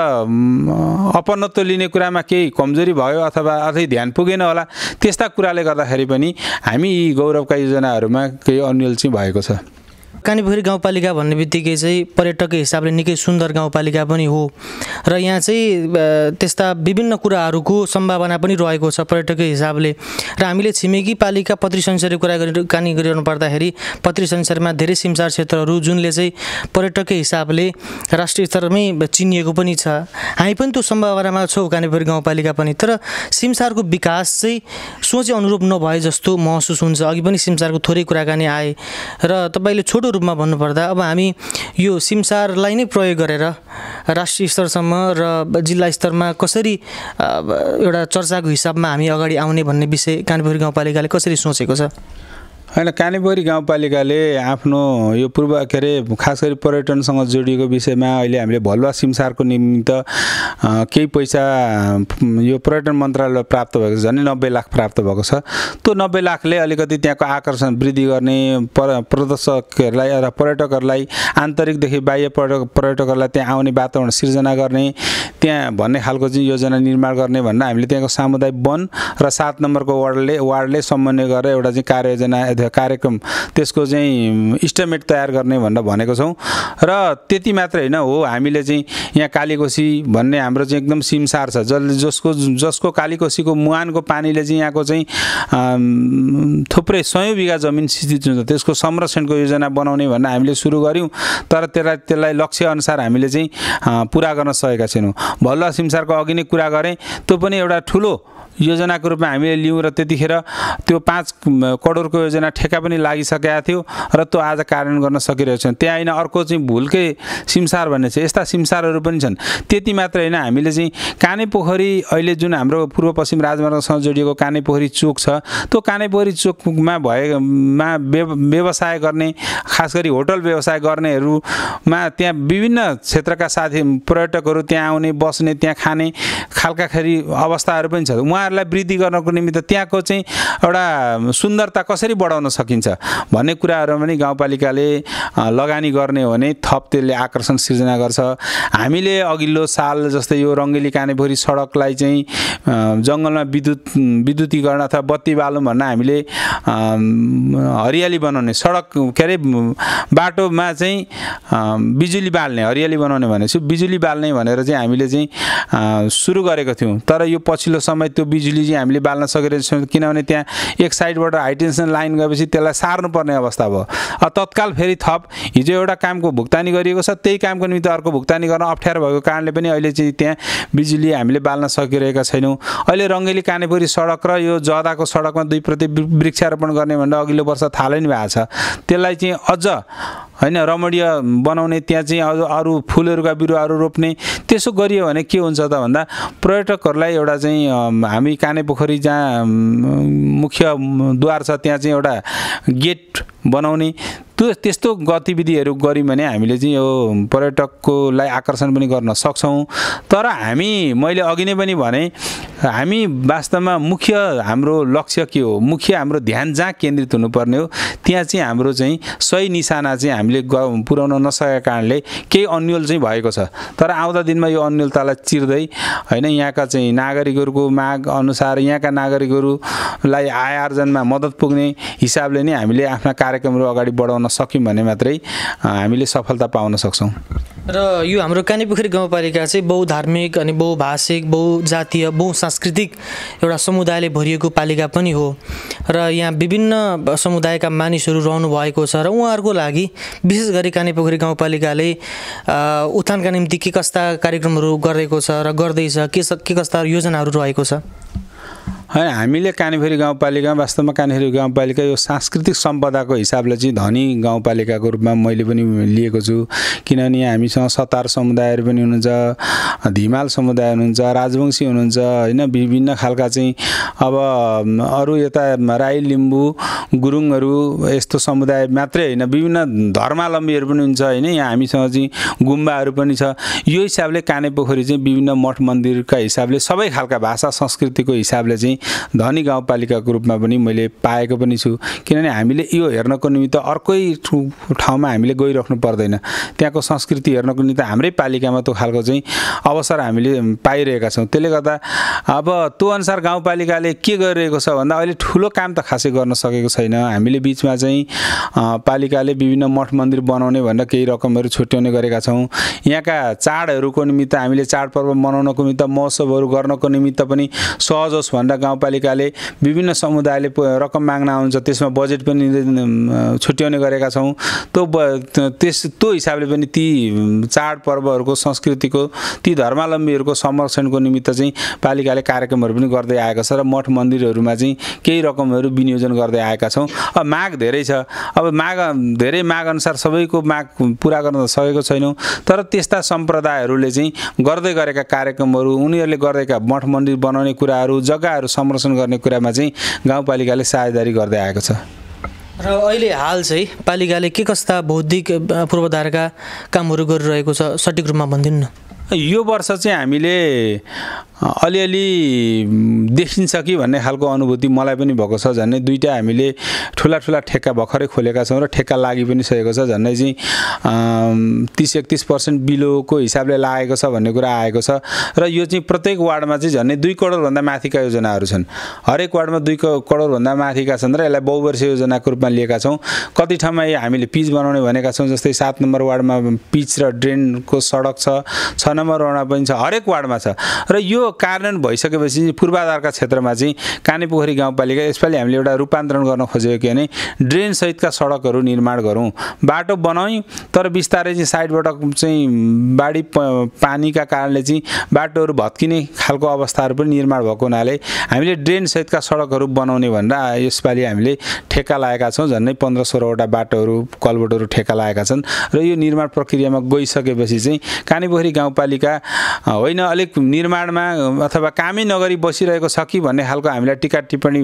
अपनत्व लिने कुरामा केही कमजोरी भयो अथवा ध्यान पुगेन होला। त्यस्ता कुराले गर्दाखेरि पनि हामी यी गौरवका योजनाहरूमा केही अन्यल चाहिँ भएको छ। कानेपोखरी गाउँपालिका भन्ने बित्तिकै चाहिँ पर्यटकको हिसाबले निकै सुन्दर गाउँपालिका पनि हो र यहाँ चाहिँ त्यस्ता विभिन्न कुराहरूको सम्भावना पनि रहेको छ पर्यटकको हिसाबले। र हामीले छिमेकी पालिका पत्री संसारको कुराकानी गरिरहनु पर्दाखेरि पत्री संसारमा धेरै सिमसार क्षेत्रहरू जुनले चाहिँ पर्यटकको हिसाबले राष्ट्रिय स्तरमै चिनिएको पनि छ। हामी पनि त्यो सम्भावनामा छौँ कानेपोखरी गाउँपालिका पनि। तर सिमसारको विकास चाहिँ सोचे अनुरूप नभए जस्तो महसुस हुन्छ। अघि पनि सिमसारको थोरै कुराकानी आए र तपाईँले छोटो रूपमा भन्नुपर्दा अब हामी यो सिमसारलाई नै प्रयोग गरेर राष्ट्रिय स्तरसम्म र जिल्ला स्तरमा कसरी एउटा चर्चाको हिसाबमा हामी अगाडि आउने भन्ने विषय कानेपोखरी गाउँपालिकाले कसरी सोचेको छ? होइन, कानेपोखरी गाउँपालिकाले आफ्नो यो खास गरी पर्यटनसँग जोडिएको विषयमा अहिले हामीले भलुवा सिमसारको निमित्त केही पैसा यो पर्यटन मन्त्रालयबाट प्राप्त भएको छ, झन्डै 90 लाख प्राप्त भएको छ। त्यो 90 लाखले अलिकति त्यहाँको आकर्षण वृद्धि गर्ने, प्रदर्शकहरूलाई र पर्यटकहरूलाई आन्तरिकदेखि बाह्य पर्यटकहरूलाई त्यहाँ आउने वातावरण सिर्जना गर्ने, त्यहाँ भन्ने खालको चाहिँ योजना निर्माण गर्ने भनेर हामीले त्यहाँको सामुदायिक वन र 7 नम्बरको वार्डले समन्वय गरेर एउटा चाहिँ कार्यक्रम त्यसको चाहिँ इस्टिमेट तयार गर्ने भनेर भनेको छौँ। र त्यति मात्रै होइन हो, हामीले चाहिँ यहाँ कालीकोसी भन्ने हाम्रो चाहिँ एकदम सिमसार छ जसको कालीकोसीको मुहानको पानीले चाहिँ यहाँको चाहिँ थुप्रै 100 बिघा जमिन सिँचित हुन्छ। त्यसको संरक्षणको योजना बनाउने भनेर हामीले सुरु गऱ्यौँ, तर त्यसलाई लक्ष्य अनुसार हामीले चाहिँ पुरा गर्न सकेका छैनौँ। भलुवा सिमसारको अघि नै कुरा गरेँ, त्यो पनि एउटा ठुलो योजनाको रूपमा हामीले लियौँ र त्यतिखेर त्यो 5 करोडको योजना ठेक्का पनि लागिसकेका थियो र त्यो आज कार्यान्वयन गर्न सकिरहेको छैन। त्यहाँ होइन अर्को चाहिँ भुलकै सिमसार भन्ने छ, यस्ता सिमसारहरू पनि छन्। त्यति मात्र होइन, हामीले चाहिँ कानेपोखरी अहिले जुन हाम्रो पूर्व पश्चिम राजमार्गसँग जोडिएको कानेपोखरी चोक छ, त्यो कानेपोखरी चोकमा व्यवसाय गर्ने, खास गरी होटल व्यवसाय गर्नेहरूमा त्यहाँ विभिन्न क्षेत्रका साथी पर्यटकहरू त्यहाँ आउने, बस्ने, त्यहाँ खाने खालकाखेरि अवस्थाहरू पनि छ। उहाँहरूलाई वृद्धि गर्नको निमित्त त्यहाँको चाहिँ एउटा सुन्दरता कसरी बढाउन सकिन्छ भन्ने कुराहरू पनि गाउँपालिकाले लगानी गर्ने हो भने थप त्यसले आकर्षण सिर्जना गर्छ। हामीले अघिल्लो साल जस्तै यो रङ्गेली कानेपोखरी सडकलाई चाहिँ जङ्गलमा विद्युतीकरण अथवा बत्ती बालौँ भनेर हामीले हरियाली बनाउने, सडक के अरे बाटोमा चाहिँ बिजुली बाल्ने, हरियाली बनाउने भनेपछि बिजुली बाल्ने भनेर चाहिँ हामीले चाहिँ सुरु गरेको थियौँ। तर यो पछिल्लो समय त्यो बिजुली चाहिँ हामीले बाल्न सकेको छैनौँ, किनभने त्यहाँ एक साइडबाट हाई टेन्सन लाइन गएपछि त्यसलाई सार्नुपर्ने अवस्था भयो। तत्काल फेरि थप हिजो एउटा कामको भुक्तानी गरिएको छ, त्यही कामको निमित्त अर्को भुक्तानी गर्न अप्ठ्यारो भएको कारणले पनि अहिले चाहिँ त्यहाँ बिजुली हामीले बाल्न सकिरहेका छैनौँ। अहिले रङ्गेली कानेपुरी सडक र यो जदाको सडकमा 2 प्रति वृक्षारोपण गर्ने भनेर अघिल्लो वर्ष थालै नै भएको छ। त्यसलाई चाहिँ अझ हैन रमणीय बनाउने, त्यहाँ चाहिँ अरू फुलहरूका बिरुवाहरू रोप्ने, त्यसो गरियो भने के हुन्छ त भन्दा पर्यटकहरूलाई एउटा चाहिँ हामी कानेपोखरी जहाँ मुख्य द्वार छ त्यहाँ चाहिँ एउटा गेट बनाउने, त्यस्तो गतिविधिहरू गऱ्यौँ भने हामीले चाहिँ यो पर्यटककोलाई आकर्षण पनि गर्न सक्छौँ। तर मैले अघि नै पनि भने हामी वास्तवमा मुख्य हाम्रो लक्ष्य के हो, मुख्य हाम्रो ध्यान जहाँ केन्द्रित हुनुपर्ने हो त्यहाँ चाहिँ हाम्रो चाहिँ सही निशाना चाहिँ हामीले पुर्याउन नसकेका कारणले केही अन्यल चाहिँ भएको छ। तर आउँदा दिनमा यो अन्यलतालाई चिर्दै हैन यहाँका चाहिँ नागरिकहरूको माग अनुसार यहाँका नागरिकहरूलाई आय आर्जनमा मद्दत पुग्ने हिसाबले नै हामीले आफ्ना कार्यक्रमहरू अगाडि बढाउन सक्यौँ भने मात्रै हामीले सफलता पाउन सक्छौँ। र यो हाम्रो कानेपोखरी गाउँपालिका चाहिँ बहुधार्मिक अनि बहुभाषिक, बहुजातीय, बहुसांस्कृतिक एउटा समुदायले भरिएको पालिका पनि हो र यहाँ विभिन्न समुदायका मानिसहरू रहनु भएको छ र उहाँहरूको लागि विशेष गरी कानेपोखरी गाउँपालिकाले उत्थानका निम्ति के कस्ता कार्यक्रमहरू गरेको छ र गर्दैछ, के कस्ता योजनाहरू रहेको छ? हामीले कानेपोखरी गाउँपालिका वास्तवमा कानेपोखरी गाउँपालिका यो सांस्कृतिक सम्पदाको हिसाबले चाहिँ धनी गाउँपालिकाको रूपमा मैले पनि लिएको छु। किनभने हामीसँग सतार समुदायहरू पनि हुनुहुन्छ, धिमाल समुदाय हुनुहुन्छ, राजवंशी हुनुहुन्छ हैन, विभिन्न खालका चाहिँ अब अरू यता राई लिम्बू गुरुङहरू यस्तो समुदाय मात्रै हैन, विभिन्न धर्मावलम्बीहरू पनि हुन्छ हैन। यहाँ हामीसँग चाहिँ गुम्बाहरू पनि छ। यो हिसाबले कानेपोखरी चाहिँ विभिन्न मठ मन्दिरका हिसाबले सबै खालका भाषा संस्कृतिको हिसाबले चाहिँ धनी गाउँपालिकाको रूपमा पनि मैले पाएको पनि छु। किनभने हामीले यो हेर्नको निमित्त अर्कै ठाउँमा हामीले गइराख्नु पर्दैन, त्यहाँको संस्कृति हेर्नको निमित्त हाम्रै पालिकामा त्यो खालको चाहिँ अवसर हामीले पाइरहेका छौँ। त्यसले गर्दा अब त्यो अनुसार गाउँपालिकाले के गरिरहेको छ भन्दा अहिले ठुलो काम त खासै गर्न सकेको छैन। हामीले बिचमा चाहिँ पालिकाले विभिन्न मठ मन्दिर बनाउने भनेर केही रकमहरू छुट्याउने गरेका छौँ। यहाँका चाडहरूको निमित्त हामीले चाडपर्व मनाउनको निमित्त महोत्सवहरू गर्नको निमित्त पनि सहज होस् भनेर गाउँपालिकाले विभिन्न समुदायले रकम माग्न आउँछ, त्यसमा बजेट पनि छुट्याउने गरेका छौँ। त्यो हिसाबले पनि ती चाडपर्वहरूको संस्कृतिको ती धर्मावलम्बीहरूको संरक्षणको निमित्त चाहिँ पालिकाले कार्यक्रमहरू पनि गर्दै आएको छ र मठ मन्दिरहरूमा चाहिँ केही रकमहरू विनियोजन गर्दै आएका छौँ। अब माग धेरै छ, अब धेरै माग अनुसार सबैको माग पुरा गर्न सकेको छैनौँ। तर त्यस्ता सम्प्रदायहरूले चाहिँ गर्दै गरेका कार्यक्रमहरू, उनीहरूले गरेका मठ मन्दिर बनाउने कुराहरू, जग्गाहरू संरक्षण गर्ने कुरामा चाहिँ गाउँपालिकाले साझेदारी गर्दै आएको छ। र अहिले हाल चाहिँ पालिकाले के कस्ता बौद्धिक पूर्वाधारका कामहरू गरिरहेको छ सठिक रूपमा भनिदिनु न। यो वर्ष चाहिँ हामीले अलिअलि देखिन्छ कि भन्ने खालको अनुभूति मलाई पनि भएको छ। झन्डै 2टा हामीले ठुला ठेक्का भर्खरै खोलेका छौँ र ठेक्का लागि पनि सकेको छ। झन्डै चाहिँ 30-31% बिलोको हिसाबले लागेको छ भन्ने कुरा आएको छ। र यो चाहिँ प्रत्येक वार्डमा चाहिँ झन्डै 2 करोडभन्दा माथिका योजनाहरू छन्। हरेक वार्डमा 2 करोडभन्दा माथिका छन् र यसलाई बहुवर्षीय योजनाको रूपमा लिएका छौँ। कति ठाउँमा हामीले पिच बनाउने भनेका छौँ, जस्तै 7 नम्बर वार्डमा पिच र ड्रेनको सडक छ, 6 नम्बर वार्डमा पनि छ, हरेक वार्डमा छ। र यो कार्यान्वयन भइसकेपछि पूर्वाधारका क्षेत्रमा चाहिँ कानेपोखरी गाउँपालिका यसपालि हामीले एउटा रूपान्तरण गर्न खोजेको के भने ड्रेन सहितका सडकहरू निर्माण गरौँ। बाटो बनायौँ तर बिस्तारै चाहिँ साइडबाट चाहिँ बाढी पानीका कारणले चाहिँ बाटोहरू भत्किने खालको अवस्थाहरू पनि निर्माण भएको हुनाले हामीले ड्रेन सहितका सडकहरू बनाउने भनेर यसपालि हामीले ठेक्का लागेका छौँ। झन्डै 15-16वटा बाटोहरू कलबोटहरू ठेक्का लागेका छन् र यो निर्माण प्रक्रियामा गइसकेपछि चाहिँ कानेपोखरी गाउँपालिका होइन अलिक निर्माणमा अथवा कामै नगरी बसिरहेको छ कि भन्ने खालको हामीलाई टिका टिप्पणी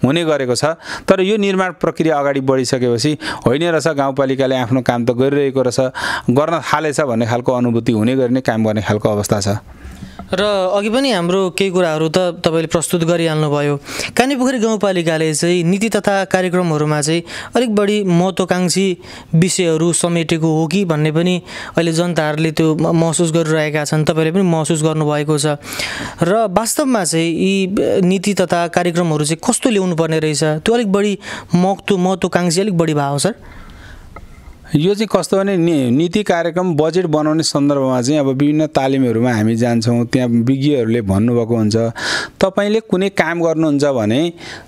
हुने गरेको छ। तर यो निर्माण प्रक्रिया अगाडि बढिसकेपछि होइन रहेछ, गाउँपालिकाले आफ्नो काम त गरिरहेको रहेछ, गर्न थालेछ भन्ने खालको अनुभूति हुने गर्ने काम गर्ने खालको अवस्था छ। र अघि पनि हाम्रो केही कुराहरू त तपाईँले प्रस्तुत गरिहाल्नुभयो। कानीपोखरी गाउँपालिकाले चाहिँ नीति तथा कार्यक्रमहरूमा चाहिँ अलिक बढी महत्त्वाकांक्षी विषयहरू समेटेको हो कि भन्ने पनि अहिले जनताहरूले त्यो महसुस गरिरहेका छन्, तपाईँले पनि महसुस गर्नुभएको छ। र वास्तवमा चाहिँ यी नीति तथा कार्यक्रमहरू चाहिँ कस्तो ल्याउनु पर्ने रहेछ, त्यो अलिक बढी महत्त्वाकांक्षी अलिक बढी भयो सर? यो चाहिँ कस्तो भने नीति कार्यक्रम बजेट बनाउने सन्दर्भमा चाहिँ अब विभिन्न तालिमहरूमा हामी जान्छौँ, त्यहाँ विज्ञहरूले भन्नुभएको हुन्छ तपाईँले कुनै काम गर्नुहुन्छ भने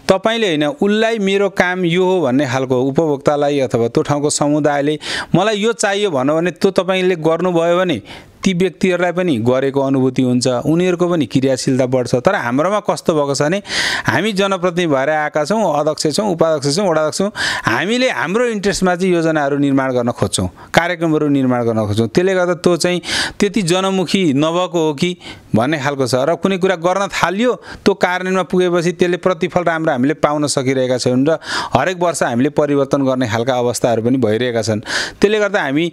तपाईँले होइन उसलाई मेरो काम यो हो भन्ने खालको उपभोक्तालाई अथवा त्यो ठाउँको समुदायले मलाई यो चाहियो भन्यो भने त्यो तपाईँले गर्नुभयो भने ती व्यक्तिहरूलाई पनि गरेको अनुभूति हुन्छ, उनीहरूको पनि क्रियाशीलता बढ्छ। तर हाम्रोमा कस्तो भएको छ भने हामी जनप्रतिनिधि भएर आएका छौँ, अध्यक्ष छौँ, उपाध्यक्ष छौँ, वडाध्यक्ष छौँ, हामीले हाम्रो इन्ट्रेस्टमा चाहिँ योजनाहरू निर्माण गर्न खोज्छौँ, कार्यक्रमहरू निर्माण गर्न खोज्छौँ। त्यसले गर्दा त्यो चाहिँ त्यति जनमुखी नभएको हो कि भन्ने खालको छ। र कुनै कुरा गर्न थालियो त्यो कार्यान्वयनमा पुगेपछि त्यसले प्रतिफल राम्रो हामीले पाउन सकिरहेका छौँ र हरेक वर्ष हामीले परिवर्तन गर्ने खालका अवस्थाहरू पनि भइरहेका छन्। त्यसले गर्दा हामी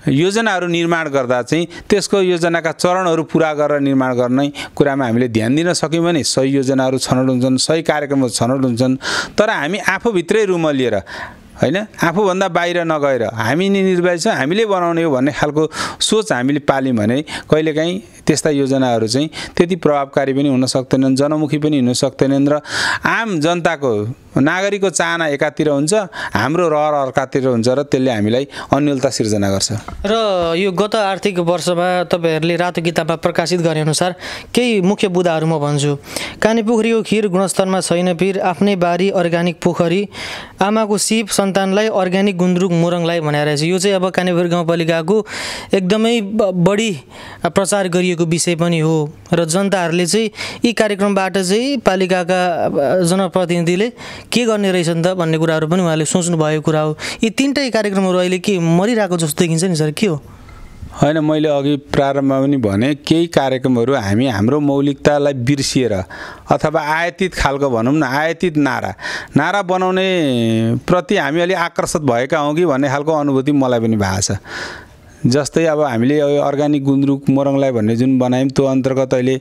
योजनाहरू निर्माण गर्दा चाहिँ त्यसको योजनाका चरणहरू पुरा गरेर निर्माण गर्ने कुरामा हामीले ध्यान दिन सक्यौँ भने सही योजनाहरू छनौट हुन्छन्, सही कार्यक्रमहरू छनौट हुन्छन्। तर हामी आफूभित्रै रुम लिएर होइन, आफूभन्दा बाहिर नगएर हामी नै निर्वाचित छौँ, हामीले बनाउने हो भन्ने खालको सोच हामीले पाल्यौँ भने कहिलेकाहीँ त्यस्ता योजनाहरू चाहिँ त्यति प्रभावकारी पनि हुन सक्दैनन्, जनमुखी पनि हुन सक्दैनन् र आम जनताको नागरिकको चाहना एकातिर हुन्छ, हाम्रो रहर अर्कातिर हुन्छ र त्यसले हामीलाई अन्यलता सिर्जना गर्छ। र यो गत आर्थिक वर्षमा तपाईँहरूले रातो किताबमा प्रकाशित गरे अनुसार केही मुख्य बुदाहरू म भन्छु। कानीपोखरीको खिर गुणस्तरमा छैन पिर, आफ्नै बारी अर्ग्यानिक पोखरी, आमाको सिप सन्तानलाई अर्ग्यानिक गुन्द्रुक मोरङलाई भनेर रहेछ। यो चाहिँ अब कानीपोखरी गाउँपालिकाको एकदमै बढी प्रचार गरिएको विषय पनि हो र जनताहरूले चाहिँ यी कार्यक्रमबाट चाहिँ पालिकाका जनप्रतिनिधिले के गर्ने रहेछन् त भन्ने कुराहरू पनि उहाँले सोच्नु भएको कुरा हो। यी तीनटै कार्यक्रमहरू अहिले के मरिरहेको जस्तो देखिन्छ नि सर, के हो? होइन, मैले अघि प्रारम्भमा पनि भने केही कार्यक्रमहरू हामी हाम्रो मौलिकतालाई बिर्सिएर अथवा आयातित खालको भनौँ न, आयातित नारा बनाउने प्रति हामी अलि आकर्षित भएका हौँ कि भन्ने खालको अनुभूति मलाई पनि भएको छ। जस्तै अब हामीले अर्ग्यानिक गुन्द्रुक मोरङलाई भन्ने जुन बनायौँ त्यो अन्तर्गत अहिले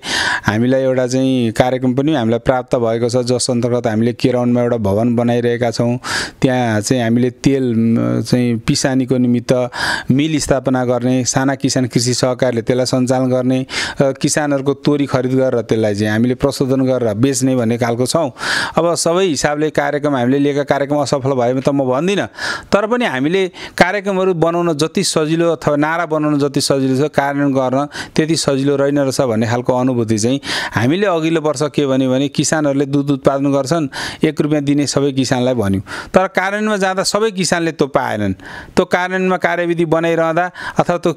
हामीलाई एउटा चाहिँ कार्यक्रम पनि हामीलाई प्राप्त भएको छ, जस अन्तर्गत हामीले केराउनमा एउटा भवन बनाइरहेका छौँ। त्यहाँ चाहिँ हामीले तेल चाहिँ पिसानीको निमित्त मिल स्थापना गर्ने, साना किसान कृषि सहकारीले त्यसलाई सञ्चालन गर्ने, किसानहरूको तोरी खरिद गरेर त्यसलाई चाहिँ हामीले प्रशोधन गरेर बेच्ने भन्ने खालको छौँ। अब सबै हिसाबले कार्यक्रम हामीले लिएका कार्यक्रम असफल भयो त म भन्दिनँ, तर पनि हामीले कार्यक्रमहरू बनाउन जति सजिलो अथवा नारा बनाउन जति सजिलो छ कार्यान्वयन गर्न त्यति सजिलो रहेन रहेछ भन्ने खालको अनुभूति चाहिँ हामीले अघिल्लो वर्ष के भन्यो भने किसानहरूले दुध उत्पादन गर्छन्, 1 रुपियाँ दिने सबै किसानलाई भन्यौँ, तर कार्यान्वयनमा जाँदा सबै किसानले त्यो पाएनन्। त्यो कार्यान्वयनमा कार्यविधि बनाइरहँदा अथवा त्यो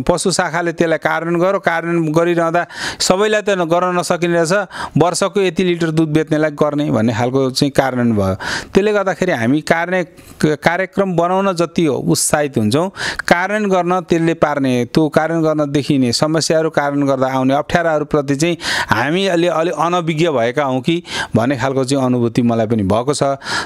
पशु शाखाले त्यसलाई कार्यान्वयन गरिरहँदा सबैलाई त गर्न नसकिने रहेछ, वर्षको यति लिटर दुध बेच्नेलाई गर्ने भन्ने खालको चाहिँ कार्यान्वयन भयो। त्यसले गर्दाखेरि हामी कार्यक्रम बनाउन जति उत्साहित हुन्छौँ, कार्यान्वयन गर्न त्यसले पार्ने, त्यो कार्यान्वयन गर्न देखिने समस्याहरू कार्यान्वयन गर्दा आउने अप्ठ्याराहरूप्रति चाहिँ हामी अलि अनभिज्ञ भएका हौँ कि भन्ने खालको चाहिँ अनुभूति मलाई पनि भएको छ।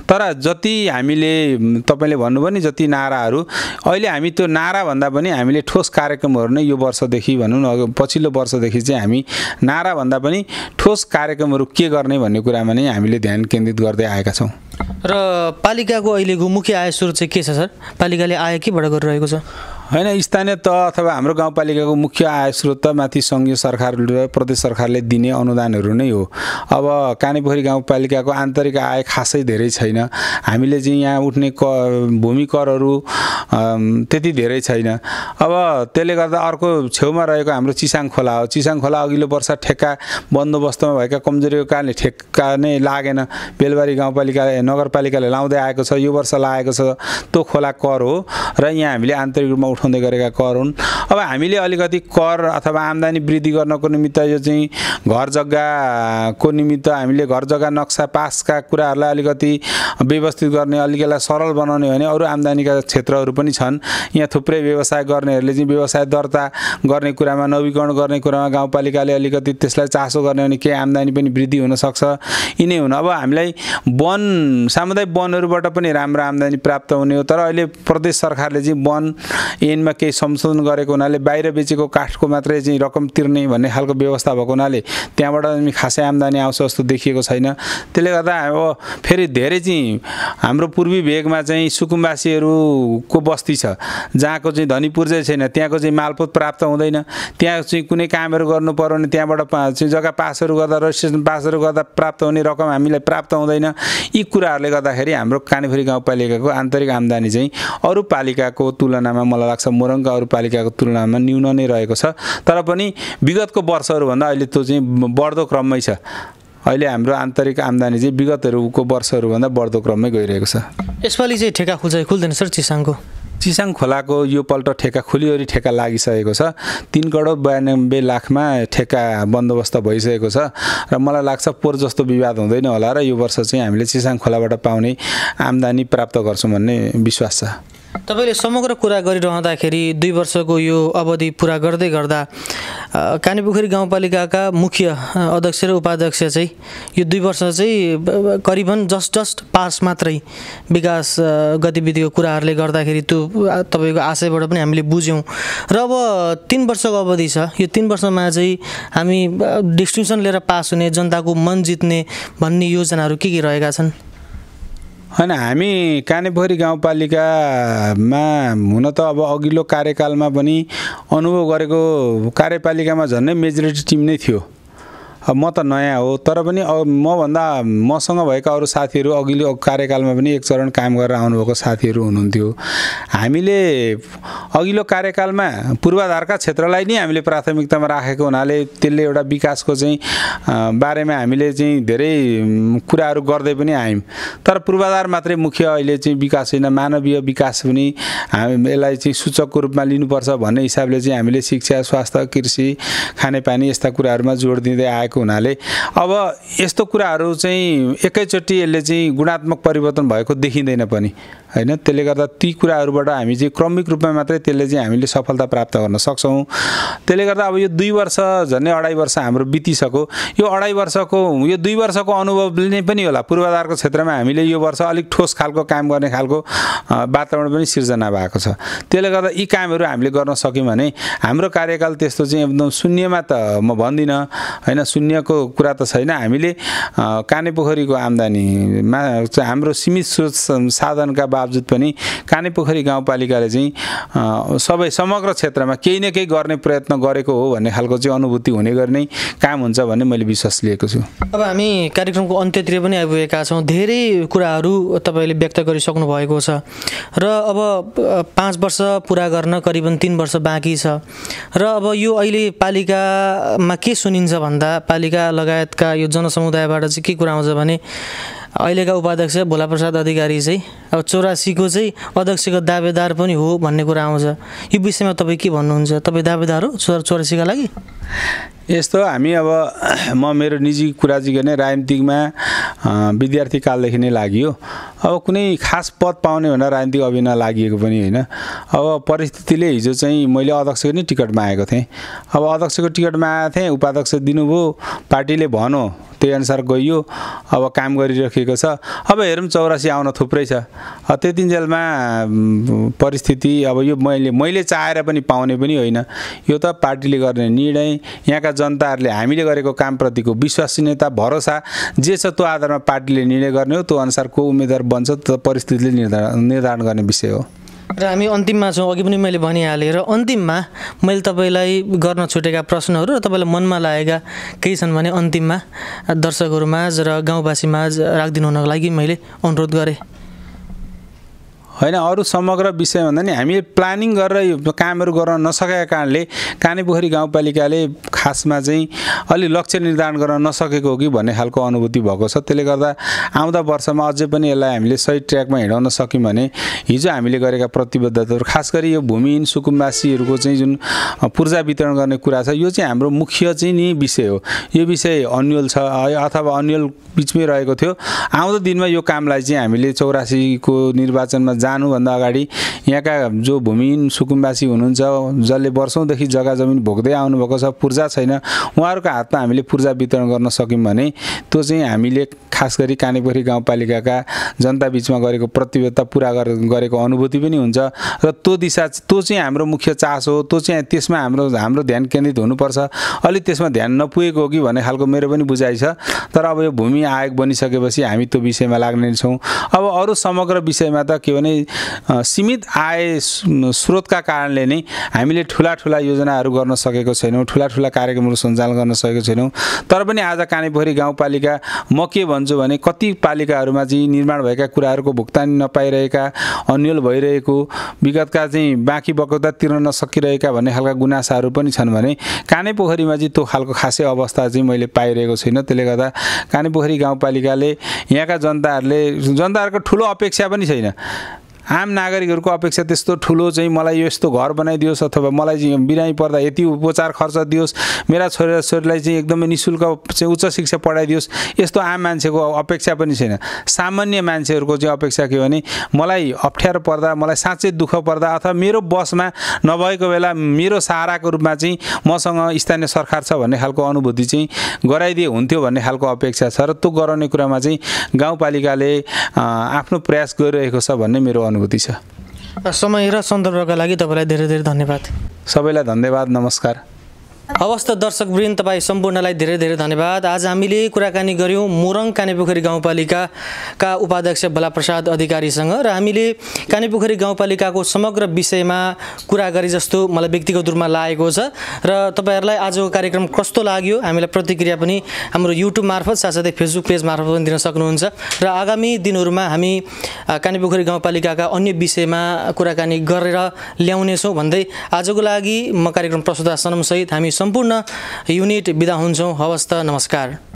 तर जति हामीले तपाईँले भन्नुभयो नि जति नाराहरू, अहिले हामी त्यो नाराभन्दा पनि हामीले ठोस कार्यक्रमहरू नै यो वर्षदेखि भनौँ न पछिल्लो वर्षदेखि चाहिँ हामी नाराभन्दा पनि ठोस कार्यक्रमहरू के गर्ने भन्ने कुरामा नै हामीले ध्यान केन्द्रित गर्दै आएका छौँ। र पालिकाको अहिलेको मुख्य आय स्रोत चाहिँ के छ सर? पालिकाले आय केबाट गरिरहेको छ? होइन, स्थानीय तह अथवा हाम्रो गाउँपालिकाको मुख्य आय स्रोत त माथि सङ्घीय सरकार र प्रदेश सरकारले दिने अनुदानहरू नै हो। अब कानीपोखरी गाउँपालिकाको आन्तरिक आय खासै धेरै छैन, हामीले चाहिँ यहाँ उठ्ने भूमि करहरू त्यति धेरै छैन। अब त्यसले गर्दा अर्को छेउमा रहेको हाम्रो चिसाङ खोला हो। चिसाङ खोला अघिल्लो वर्ष ठेक्का बन्दोबस्तमा भएका कमजोरीको कारणले ठेक्का नै लागेन, बेलबारी नगरपालिकाले लाउँदै आएको छ, यो वर्ष लागेको छ। त्यो खोला कर हो र यहाँ हामीले आन्तरिक रूपमा उठाउँदै गरेका कर हुन्। अब हामीले अलिकति कर अथवा आम्दानी वृद्धि गर्नको निमित्त यो चाहिँ घर जग्गाको निमित्त हामीले घर जग्गा नक्सा पासका कुराहरूलाई अलिकति व्यवस्थित गर्ने, अलिकति सरल बनाउने भने अरू आम्दानीका क्षेत्रहरू पनि छन्। यहाँ थुप्रै व्यवसाय गर्नेहरूले चाहिँ व्यवसाय दर्ता गर्ने कुरामा, नवीकरण गर्ने कुरामा गाउँपालिकाले अलिकति त्यसलाई चासो गर्ने भने केही आम्दानी पनि वृद्धि हुनसक्छ। यिनै हुन्। अब हामीलाई सामुदायिक वनहरूबाट पनि राम्रो आम्दानी प्राप्त हुने हो, तर अहिले प्रदेश सरकारले चाहिँ वन ऐनमा केही संशोधन गरेको हुनाले बाहिर बेचेको काठको मात्रै चाहिँ रकम तिर्ने भन्ने खालको व्यवस्था भएको हुनाले त्यहाँबाट खासै आम्दानी आउँछ जस्तो देखिएको छैन। त्यसले गर्दा अब फेरि धेरै चाहिँ हाम्रो पूर्वी भेगमा चाहिँ सुकुम्बासीहरूको बस्ती छ जहाँको चाहिँ धनी पूर्जै छैन, त्यहाँको चाहिँ मालपोत प्राप्त हुँदैन, त्यहाँ चाहिँ कुनै कामहरू गर्नु पर्यो भने त्यहाँबाट चाहिँ जग्गा पासहरू गर्दा रजिस्ट्रेसन पासहरू गर्दा प्राप्त हुने रकम हामीलाई प्राप्त हुँदैन। यी कुराहरूले गर्दाखेरि हाम्रो कानेपुखरी गाउँपालिकाको आन्तरिक आम्दानी चाहिँ अरू पालिकाको तुलनामा मलाई लाग्छ मोरङका अरू पालिकाको तुलनामा न्यून नै रहेको छ। तर पनि विगतको वर्षहरूभन्दा अहिले त्यो चाहिँ बढ्दो क्रममै छ। अहिले हाम्रो आन्तरिक आम्दानी चाहिँ विगतहरूको वर्षहरूभन्दा बढ्दो क्रममै गइरहेको छ। यसपालि चाहिँ ठेका खुल्दैन सर चिसाङको? चिसाङ खोलाको यो पल्ट ठेका खोलिवरी ठेका लागिसकेको छ। 3 करोड 92 लाखमा ठेका बन्दोबस्त भइसकेको छ र मलाई लाग्छ पोहोर जस्तो विवाद हुँदैन होला र यो वर्ष चाहिँ हामीले चिसाङ खोलाबाट पाउने आम्दानी प्राप्त गर्छौँ भन्ने विश्वास छ। तपाईँले समग्र कुरा गरिरहँदाखेरि 2 वर्षको यो अवधि पुरा गर्दै गर्दा कानेपोखरी गाउँपालिकाका मुख्य अध्यक्ष र उपाध्यक्ष चाहिँ यो 2 वर्ष चाहिँ करिबन जस्ट पास मात्रै विकास गतिविधिको कुराहरूले गर्दाखेरि त्यो तपाईँको आशयबाट पनि हामीले बुझ्यौँ। र अब 3 वर्षको अवधि छ, यो 3 वर्षमा चाहिँ हामी डिस्टिङसन लिएर पास हुने, जनताको मन जित्ने भन्ने योजनाहरू के रहेका छन्? होइन, हामी कानेपोखरी गाउँपालिकामा हुन त अब अघिल्लो कार्यकालमा पनि अनुभव गरेको कार्यपालिकामा झन्डै मेजोरिटी टिम नै थियो। अब म त नयाँ हो, तर पनि मभन्दा मसँग भएका अरू साथीहरू अघिल्लो कार्यकालमा पनि एक चरण काम गरेर आउनुभएको साथीहरू हुनुहुन्थ्यो। हामीले अघिल्लो कार्यकालमा पूर्वाधारका क्षेत्रलाई नै हामीले प्राथमिकतामा राखेको हुनाले त्यसले एउटा विकासको चाहिँ बारेमा हामीले चाहिँ धेरै कुराहरू गर्दै पनि आयौँ। तर पूर्वाधार मात्रै मुख्य अहिले चाहिँ विकास होइन, मानवीय विकास पनि यसलाई चाहिँ सूचकको रूपमा लिनुपर्छ भन्ने हिसाबले चाहिँ हामीले शिक्षा, स्वास्थ्य, कृषि, खानेपानी यस्ता कुराहरूमा जोड दिँदै आएको हुनाले अब यस्तो कुराहरू चाहिँ एकैचोटि यसले चाहिँ गुणात्मक परिवर्तन भएको देखिँदैन पनि हैन। त्यसले गर्दा ती कुराहरूबाट हामी चाहिँ क्रमिक रूपमा मात्रै त्यसले चाहिँ हामीले सफलता प्राप्त गर्न सक्छौँ। त्यसले गर्दा अब यो 2 वर्ष झन्डै 2.5 वर्ष हाम्रो बितिसक्यो। यो 2 वर्षको अनुभवले नै पनि होला पूर्वाधारको क्षेत्रमा हामीले यो वर्ष अलिक ठोस खालको काम गर्ने खालको वातावरण पनि सिर्जना भएको छ। त्यसले गर्दा यी कामहरू हामीले गर्न सक्यौँ भने हाम्रो कार्यकाल त्यस्तो चाहिँ एकदम शून्यमा त म भन्दिनँ हैन, शून्यको कुरा त छैन। हामीले कानेपोखरीको आम्दानीमा हाम्रो सीमित स्रोत साधनका बावजुद पनि कानेपोखरी गाउँपालिकाले चाहिँ सबै समग्र क्षेत्रमा केही न केही गर्ने प्रयत्न गरेको हो भन्ने खालको चाहिँ अनुभूति हुने गरी नै काम हुन्छ भन्ने मैले विश्वास लिएको छु। अब हामी कार्यक्रमको अन्त्यतिर पनि आइपुगेका छौँ। धेरै कुराहरू तपाईँले व्यक्त गरिसक्नु भएको छ र अब 5 वर्ष पुरा गर्न करिबन 3 वर्ष बाँकी छ र अब यो अहिले पालिकामा के सुनिन्छ भन्दा पालिका लगायतका यो जनसमुदायबाट चाहिँ के कुरा आउँछ भने अहिलेका उपाध्यक्ष भोलाप्रसाद अधिकारी चाहिँ अब 84 को चाहिँ अध्यक्षको दावेदार पनि हो भन्ने कुरा आउँछ। यो विषयमा तपाईँ के भन्नुहुन्छ? तपाईँ दावेदार हो 84 का लागि? यस्तो हामी अब म मेरो निजी कुरा चाहिँ गर्ने राजनीतिकमा विद्यार्थी कालदेखि नै लाग्यो। अब कुनै खास पद पाउने भनेर राजनीतिक अभियानमा लागि पनि होइन। अब परिस्थितिले हिजो चाहिँ मैले अध्यक्षको नै टिकटमा आएको थिएँ। अब अध्यक्षको टिकटमा आएको थिएँ, उपाध्यक्ष दिनुभयो, पार्टीले भन्यो, त्यही अनुसार गइयो। अब काम गरिराखेको छ। अब हेरौँ 84 आउन थुप्रै छ। त्यतिन्जेलमा परिस्थिति अब यो मैले चाहेर पनि पाउने पनि होइन। यो त पार्टीले गर्ने निर्णय, यहाँका जनताहरूले हामीले गरेको कामप्रतिको विश्वसनीयता, भरोसा जे छ त्यो आधारमा पार्टीले निर्णय गर्ने हो। त्यो अनुसार को उम्मेदवार बन्छ त्यो परिस्थितिले निर्धारण गर्ने विषय हो। र हामी अन्तिममा छौँ। अघि पनि मैले भनिहालेँ र अन्तिममा मैले तपाईँलाई गर्न छुटेका प्रश्नहरू र तपाईँलाई मनमा लागेका केही छन् भने अन्तिममा दर्शकहरूमाझ र गाउँवासीमाझ राखिदिनु हुनको लागि मैले अनुरोध गरेँ। होइन, अरू समग्र विषय भन्दा नि हामीले प्लानिङ गरेर यो कामहरू गर्न नसकेका कारणले कानेपोखरी गाउँपालिकाले खासमा चाहिँ अलि लक्ष्य निर्धारण गर्न नसकेको हो कि भन्ने खालको अनुभूति भएको छ। त्यसले गर्दा आउँदा वर्षमा अझै पनि यसलाई हामीले सही ट्र्याकमा हिँडाउन सक्यौँ भने हिजो हामीले गरेका प्रतिबद्धताहरू, खास गरी यो भूमिहीन सुकुम्बासीहरूको चाहिँ जुन पूर्जा वितरण गर्ने कुरा छ, यो चाहिँ हाम्रो मुख्य चाहिँ नि विषय हो। यो विषय अन्यल छ अथवा अन्यल बिचमै रहेको थियो। आउँदो दिनमा यो कामलाई चाहिँ हामीले 84 को निर्वाचनमा जानुभन्दा अगाडि यहाँका जो भूमिहीन सुकुम्बासी हुनुहुन्छ, जसले वर्षौँदेखि जग्गा जमिन भोग्दै आउनुभएको छ, पूर्जा छैन उहाँहरूको हातमा हामीले पूर्जा वितरण गर्न सक्यौँ भने त्यो चाहिँ हामीले खास गरी कानेपोखरी गाउँपालिकाका जनता बिचमा गरेको प्रतिबद्धता पुरा गरेको अनुभूति पनि हुन्छ र त्यो दिशा त्यो चाहिँ हाम्रो मुख्य चासो हो त्यो चाहिँ त्यसमा हाम्रो ध्यान केन्द्रित हुनुपर्छ अलि त्यसमा ध्यान नपुगेको हो कि भन्ने खालको मेरो पनि बुझाइ छ तर अब यो भूमि आयोग बनिसकेपछि हामी त्यो विषयमा लाग्ने छौँ अब अरू समग्र विषयमा त के भने सीमित आय स्रोतका कारणले नै हामीले ठुला योजनाहरू गर्न सकेको छैनौँ ठुला कार्यक्रमहरू सञ्चालन गर्न सकेको छैनौँ तर पनि आज कानेपोखरी गाउँपालिका म के भन्छु भने कति पालिकाहरूमा चाहिँ निर्माण भएका कुराहरूको भुक्तानी नपाइरहेका अन्यल भइरहेको विगतका चाहिँ बाँकी बकौता तिर्न नसकिरहेका भन्ने खालका गुनासाहरू पनि छन् भने कानेपोखरीमा चाहिँ त्यो खालको खासै अवस्था चाहिँ मैले पाइरहेको छैन त्यसले गर्दा कानेपोखरी गाउँपालिकाले यहाँका जनताहरूको ठुलो अपेक्षा पनि छैन आम नागरिकहरूको अपेक्षा त्यस्तो ठुलो चाहिँ मलाई यस्तो घर बनाइदियोस् अथवा मलाई चाहिँ बिरामी पर्दा यति उपचार खर्च दियोस् मेरा छोराछोरीलाई चाहिँ एकदमै निःशुल्क चाहिँ उच्च शिक्षा पढाइदियोस् यस्तो आम मान्छेको अपेक्षा पनि छैन सामान्य मान्छेहरूको चाहिँ अपेक्षा के भने मलाई अप्ठ्यारो पर्दा मलाई साँच्चै दुःख पर्दा अथवा मेरो बसमा नभएको बेला मेरो सहाराको रूपमा चाहिँ मसँग स्थानीय सरकार छ भन्ने खालको अनुभूति चाहिँ गराइदिए हुन्थ्यो भन्ने खालको अपेक्षा छ र त्यो गराउने कुरामा चाहिँ गाउँपालिकाले आफ्नो प्रयास गरिरहेको छ भन्ने मेरो अनुभूति छ। समय र सन्दर्भका लागि तपाईँलाई धेरै धेरै धन्यवाद। सबैलाई धन्यवाद नमस्कार। हवस् त दर्शकवृन्द तपाईँ सम्पूर्णलाई धेरै धेरै धन्यवाद। आज हामीले कुराकानी गऱ्यौँ मोरङ कानेपोखरी गाउँपालिकाका उपाध्यक्ष बलाप्रसाद अधिकारीसँग र हामीले कानेपोखरी गाउँपालिकाको समग्र विषयमा कुरा गरे जस्तो मलाई व्यक्तिगत रूपमा लागेको छ र तपाईँहरूलाई आजको कार्यक्रम कस्तो लाग्यो हामीलाई प्रतिक्रिया पनि हाम्रो युट्युब मार्फत साथसाथै फेसबुक पेज मार्फत पनि दिन सक्नुहुन्छ र आगामी दिनहरूमा हामी कानेपोखरी गाउँपालिकाका अन्य विषयमा कुराकानी गरेर ल्याउनेछौँ भन्दै आजको लागि म कार्यक्रम प्रस्तुता सनमसहित हामी सम्पूर्ण युनिट बिदा हुन्छौँ। हवस् त नमस्कार।